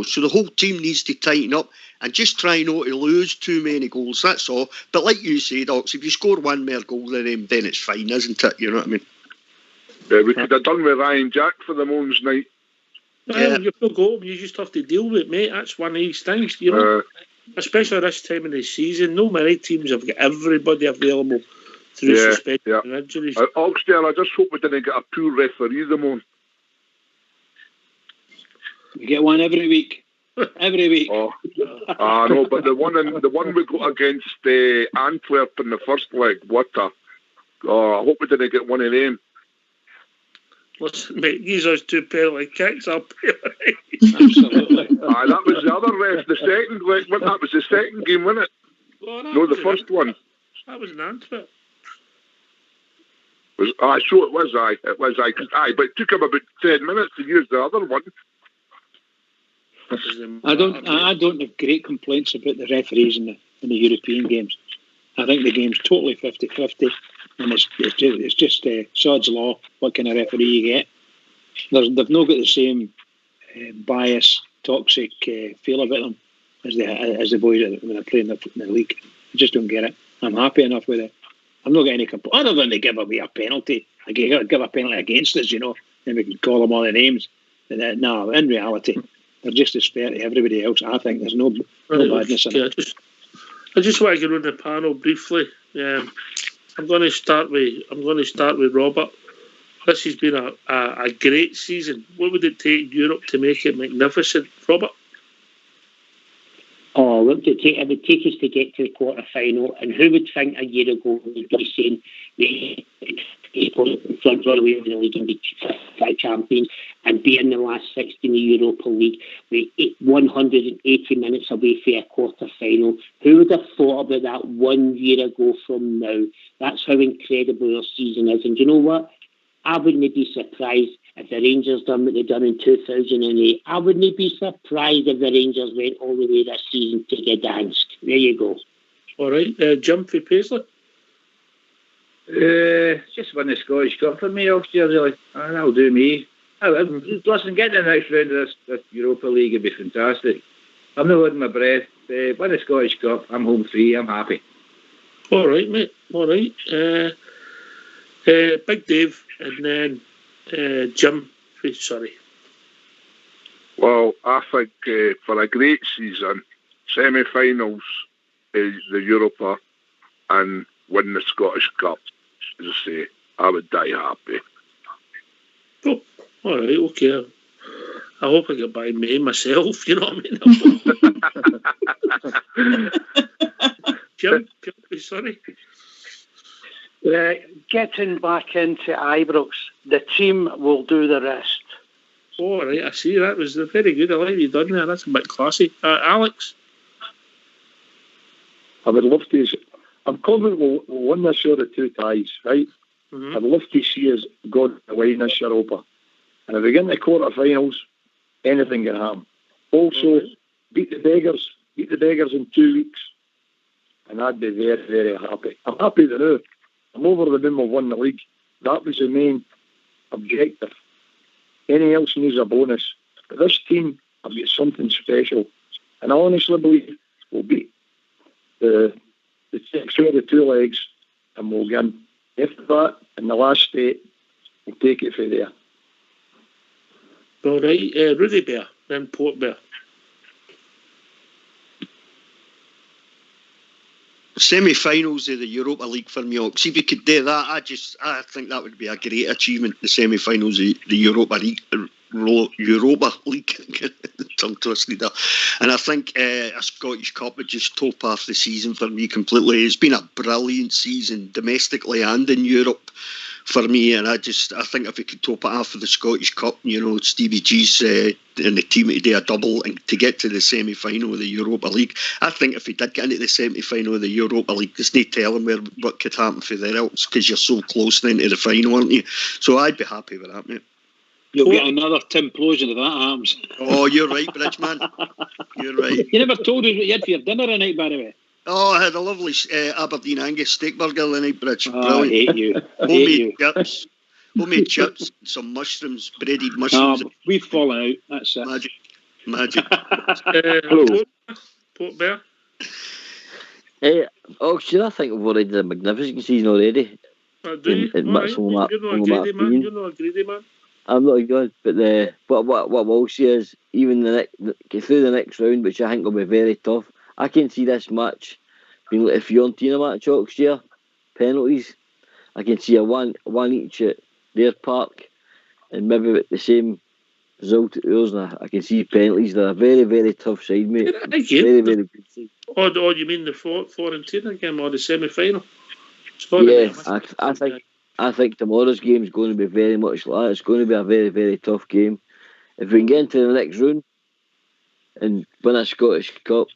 So the whole team needs to tighten up and just try not to lose too many goals, that's all. But like you said, Ox, if you score 1 more goal than them, then it's fine, isn't it? You know what I mean? Yeah, we could have done with Ryan Jack for the Moans night. Well, you've not got them. You just have to deal with it, mate. That's one of these things, you know. Especially this time of the season. No many teams have got everybody available through suspension and injuries. Oxdale, I just hope we didn't get a poor referee, Ramon. We get one every week. Every week. No, but the one we got against Antwerp in the first leg, I hope we didn't get one of them. Listen, mate, these are 2 penalty kicks up. Absolutely. That was the other ref. The second leg, that was the second game, wasn't it? No, the first one. That was in Antwerp. So it was, It was, but it took him about 10 minutes to use the other one. I don't have great complaints about the referees in the European games. I think the game's totally 50-50, and it's just sod's law what kind of referee you get. They've not got the same bias, toxic feel about them as the boys when they're playing in the league. I just don't get it. I'm happy enough with it. I'm not getting any complaints. Other than they give away a penalty. I give a penalty against us, you know, then we can call them all the names. No, in reality, they're just as fair to everybody else. I think there's no badness in it. I just want to get on the panel briefly. I'm going to start with Robert. This has been a great season. What would it take Europe to make it magnificent, Robert? Oh, look, it would take us to get to the quarter-final, and who would think a year ago we'd be saying the front runner of the league and be champions and be in the last 16 in the Europa League with 180 minutes away from a quarter-final. Who would have thought about that 1 year ago from now? That's how incredible our season is. And you know what? I wouldn't be surprised if the Rangers done what they done in 2008. I wouldn't be surprised if the Rangers went all the way this season to Gdansk. There you go. All right, Jim for Paisley. Just win the Scottish Cup for me, Oxford, really. That'll do me. Listen, getting the next round of this Europa League would be fantastic. I'm not holding my breath. Win the Scottish Cup. I'm home free. I'm happy. All right, mate. All right. Big Dave, and then Jim. Sorry. Well, I think for a great season, semi-finals, the Europa, and win the Scottish Cup. As I say, I would die happy. Oh, all right, okay. I hope I get by May myself, you know what I mean? Jim, sorry. Getting back into Ibrox, the team will do the rest. Oh, all right, I see. That was very good. I like you done there. That's a bit classy. Alex? I would love to. I'm confident we'll win this year at 2 ties, right? Mm-hmm. I'd love to see us go to the line this Europa. And if we get in the quarter-finals, anything can happen. Also, beat the Beggars in 2 weeks, and I'd be very, very happy. I'm happy to know. I'm over the moon we've won the league. That was the main objective. Anything else needs a bonus. But this team have got something special. And I honestly believe we'll beat the 2 legs and we'll get in. After that, in the last state, we'll take it from there. All right, Rudy Bear, then Port Bear. Semi-finals of the Europa League for me. See, if we could do that, I think that would be a great achievement. The semi-finals of the Europa League, tongue twisted there. And I think a Scottish Cup would just top off the season for me completely. It's been a brilliant season domestically and in Europe for me, and I think if we could top it off with the Scottish Cup, you know, Stevie G's and the team to do a double and to get to the semi-final of the Europa League. I think if we did get into the semi-final of the Europa League, there's no telling what could happen for there else, because you're so close then to the final, aren't you? So I'd be happy with that, mate. You'll get another Tim Plosion if that happens. Oh, you're right, Bridgeman. You're right. You never told us what you had for your dinner tonight, by the way. Oh, I had a lovely Aberdeen Angus steak burger the night, Bridge. Oh, I hate you. Homemade chips, some mushrooms, breaded mushrooms. We've fallen out. That's it. Magic. Hello. Port Bear. Oxford, I think we've already had a magnificent season already. Do you? You're not a greedy man. I'm not good, but what I will say is, even get through the next round, which I think will be very tough. I can see this match being like a Fiorentina match next year, penalties. I can see a one each at their park, and maybe with the same result at ours. And I can see penalties. They're a very, very tough side, mate. Very, very good side. Oh, you mean the Fiorentina game or the semi-final? Yeah, I think tomorrow's game is going to be very much like that. It's going to be a very, very tough game. If we can get into the next round and win a Scottish Cup,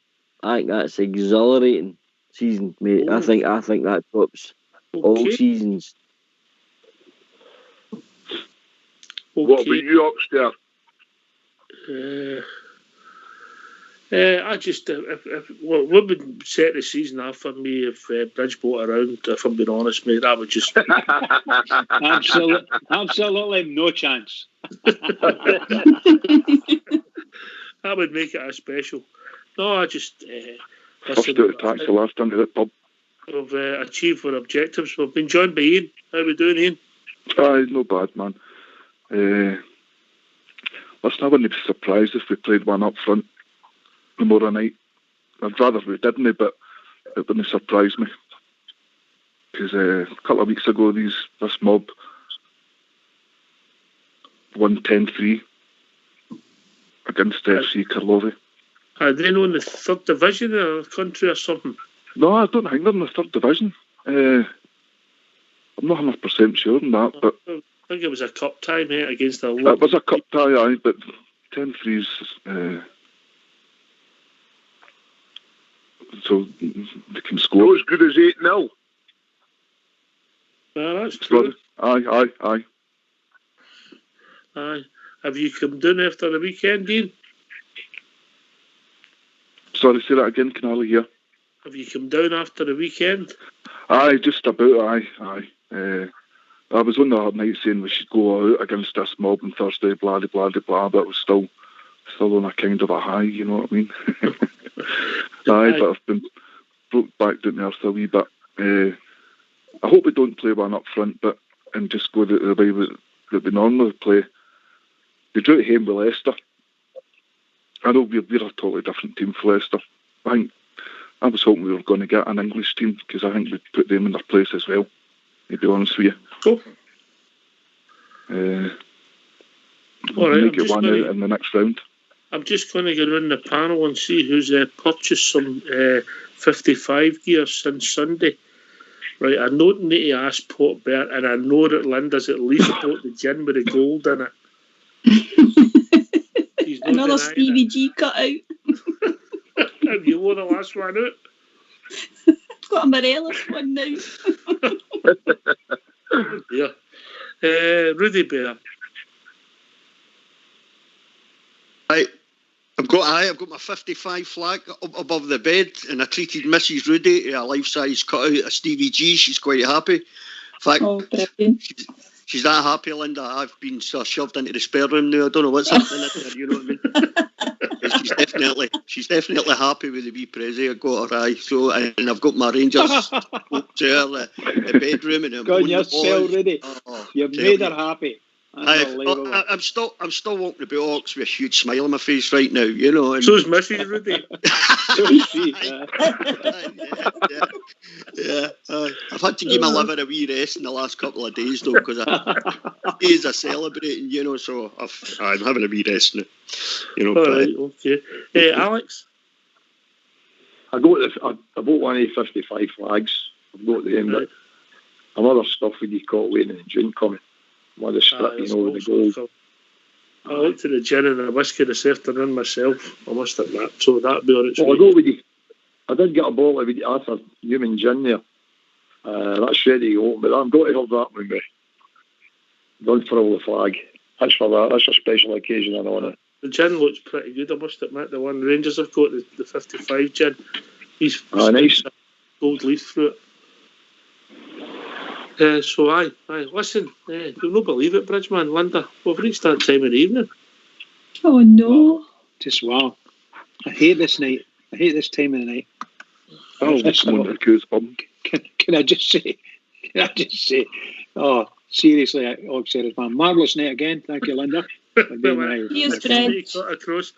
I think that's exhilarating season, mate. I think that tops all seasons. What about you, Oxford? I just what would set the season off for me if Bridgeport around? If I'm being honest, mate, that would just absolutely no chance. That would make it a special. No, I just first out of taxi, last into the pub. We've achieved our objectives. We've been joined by Ian. How are we doing, Ian? Aye, no bad, man. Listen, I wouldn't be surprised if we played one up front tomorrow night. I'd rather we didn't, but it wouldn't surprise me. Because a couple of weeks ago, this mob won 10-3 against FC Karlovy. Are they in the third division of the country or something? No, I don't think they're in the third division. I'm not 100% sure on that, but I think it was a cup tie, mate, against a local. It was a cup tie, aye, but 10-3's so they can score. Not as good as 8-0. That's true. Aye. Have you come down after the weekend, Dean? Sorry, say that again, can I hardly hear? Have you come down after the weekend? Aye, just about, aye. I was on the other night saying we should go out against this mob on Thursday, blah, blah, blah, but I was still on a kind of a high, you know what I mean? Aye, but I've been broke back down there a wee bit. I hope we don't play one up front, and just go the way that we normally play. We drew at home with Leicester. I know we're a totally different team for Leicester. I was hoping we were going to get an English team because I think we'd put them in their place as well, to be honest with you. Cool. All right, make it one out in the next round. I'm just going to go around the panel and see who's purchased some 55 gear since Sunday. Right, I know need to ask Port Bert, and I know that Linda's at least bought the gin with the gold in it. Another Stevie G cut out. Have you wore the last one out? Got a Morelos one now. Yeah. Rudy Bear. I've got my 55 flag up above the bed, and I treated Mrs. Rudy to a life-size cutout of Stevie G. She's quite happy. In fact, she's that happy, Linda. I've been shoved into the spare room now. I don't know what's happening there, you know what I mean? She's definitely happy with the wee Prezi I got her. Aye. So, and I've got my Rangers to her the bedroom, and I'm got yourself ready. You've made her happy. I'm still walking about Ox with a huge smile on my face right now, you know. And so's Mrs. Rudy. So is she. Yeah. I've had to give my liver a wee rest in the last couple of days though, because days are celebrating, you know. So I'm having a wee rest now, you know. All right, okay. Hey, Alex. I bought one of the 55 flags. I've got them, but I'm other stuff when you caught waiting in June coming. With the stripping over the gold. I looked at the gin and the whiskey this afternoon myself. I must admit, so that'd be on its way. I did get a bottle of Arthur Newman gin there. That's ready to open, but I'm going to have that when we're done for all the flag. That's for that. That's a special occasion and on it. The gin looks pretty good, I must admit. The one Rangers have got, the 55 gin. He's nice. Gold leaf fruit. So aye. Listen, you'll not believe it, Bridgeman, Linda. We've reached that time of the evening. Oh no! Just wow. I hate this night. I hate this time of the night. Can I just say? Oh, seriously, Oxford man, marvellous night again. Thank you, Linda. Across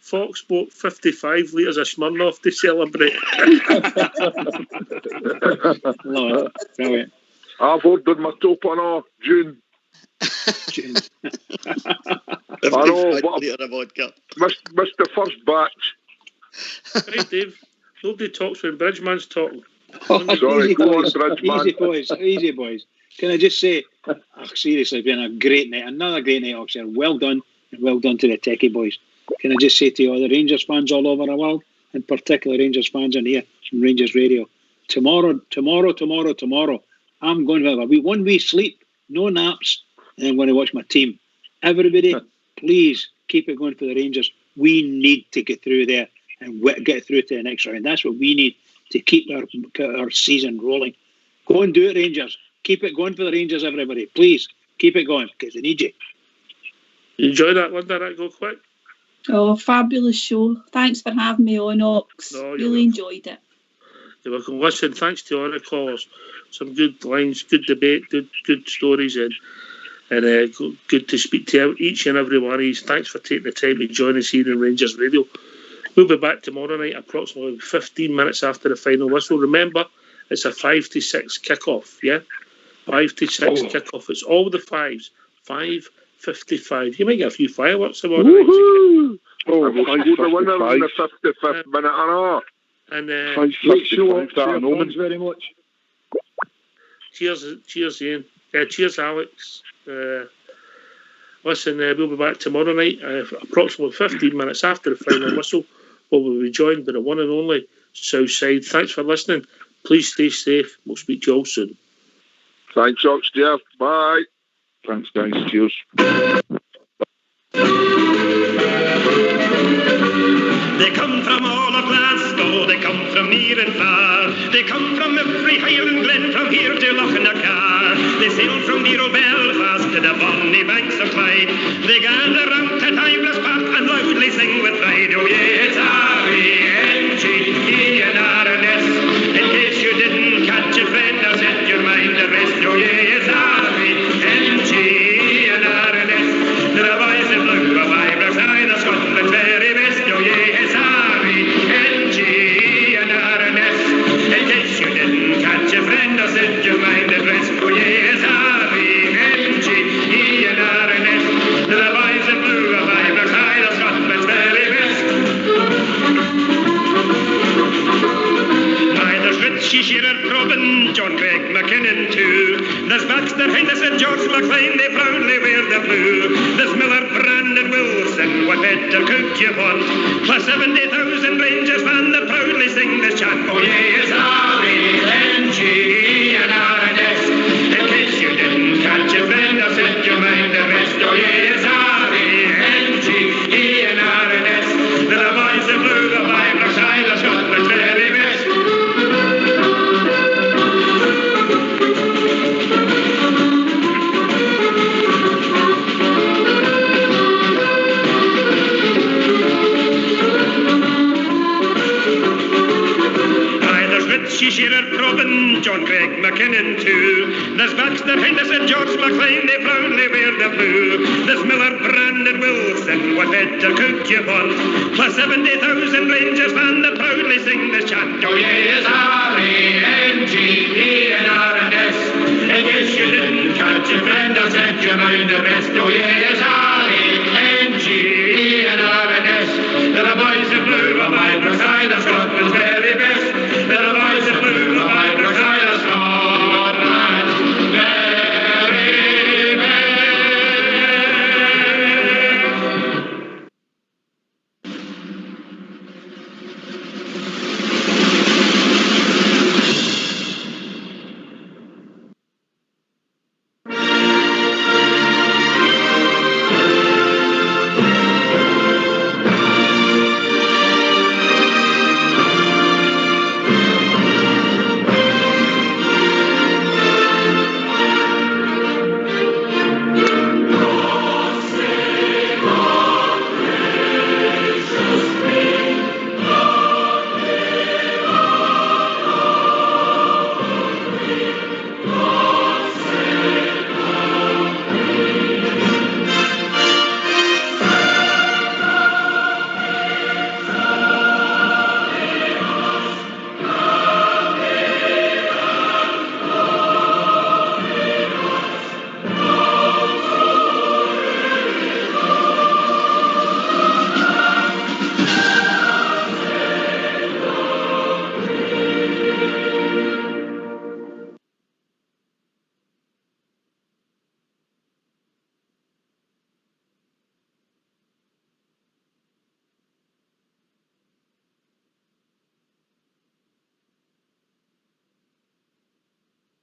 Fox bought 55 litres of Smirnoff to celebrate. Brilliant. I've ordered my top on June. I know, but missed the first batch. Right, Dave. Nobody talks when Bridgeman's talking. Sorry, go on, Bridgeman. Easy boys. Can I just say, seriously, been a great night, another great night, Oxford. Well done, and well done to the Techie boys. Can I just say to all the Rangers fans all over the world, in particular Rangers fans in here from Rangers Radio, tomorrow, I'm going to have a one wee sleep, no naps, and I'm going to watch my team. Everybody, please keep it going for the Rangers. We need to get through there and get through to the next round. That's what we need to keep our season rolling. Go and do it, Rangers. Keep it going for the Rangers, everybody. Please, keep it going, because they need you. You enjoy that, Linda? That go quick? Oh, fabulous show. Thanks for having me on, Ox. Really enjoyed it. You're welcome. Listen, thanks to all the callers. Some good lines, good debate, good stories, and good to speak to each and every one of you. Thanks for taking the time to join us here in Rangers Radio. We'll be back tomorrow night, approximately 15 minutes after the final whistle. Remember, it's a 5 to 6 kickoff, yeah? 5 to 6 kickoff. It's all the fives. 5:55. You might get a few fireworks tomorrow night. We'll the winner in the 55th minute and all. And great show, thanks very much. Cheers, Ian. Cheers, Alex. Listen, we'll be back tomorrow night, approximately 15 minutes after the final whistle. We'll be joined by the one and only Southside. Thanks for listening. Please stay safe. We'll speak to you all soon. Thanks, Ox, Jeff. Bye. Thanks, guys. Cheers. They come from all of Glasgow, they come from near and far. They come from every Highland glen, from here to Lochnacar. They sail from dear old Belfast to the bonny banks of Clyde. They gather round to Timeless Park and loudly sing with pride. Oh yeah, it's R-E-N-G-E and R-N-S. In case you didn't catch it, friend, I'll set your mind at rest. Oh yeah, it's R-E-N-G-E and R-N-S. The boys in blue of Ibrox, the Scotland's very best. Oh yeah, it's R-E-N-G-E and R-N-S. In case you didn't catch it, friend, I'll set your mind at rest. Oh yeah, it's R-E-N-G-E and R-N-S. The boys in blue of Ibrox, the Scotland's very best. There's Richie Shearer, Probin, John Craig McKinnon too. There's Baxter, Henderson, George McLean, they proudly wear the blue. There's Miller, Brandon, Wilson, what better could you want? Plus 70,000 Rangers fans that proudly sing this chant. Oh yeah, it's R-E-N-G-E and R-N-S. In case you didn't catch it, friend, I'll set your mind at rest. Oh yeah, it's R-E-N-G-E and R-N-S. The boys in blue, the Ibrox, the Scotland's very best. Richie Shearer, Probin, John Craig McKinnon too. There's Baxter, Henderson, George McLean, they proudly wear the blue. There's Miller, Brandon, Wilson, what better could you want? Plus 70,000 Rangers fans that proudly sing this chant. Oh yeah, it's R-E-N-G-E and R-N-S. In case you didn't catch it, friend, I'll set your mind at rest. Oh yeah, it's R-E-N-G-E and R-N-S. The boys in blue of Ibrox, the Scotland's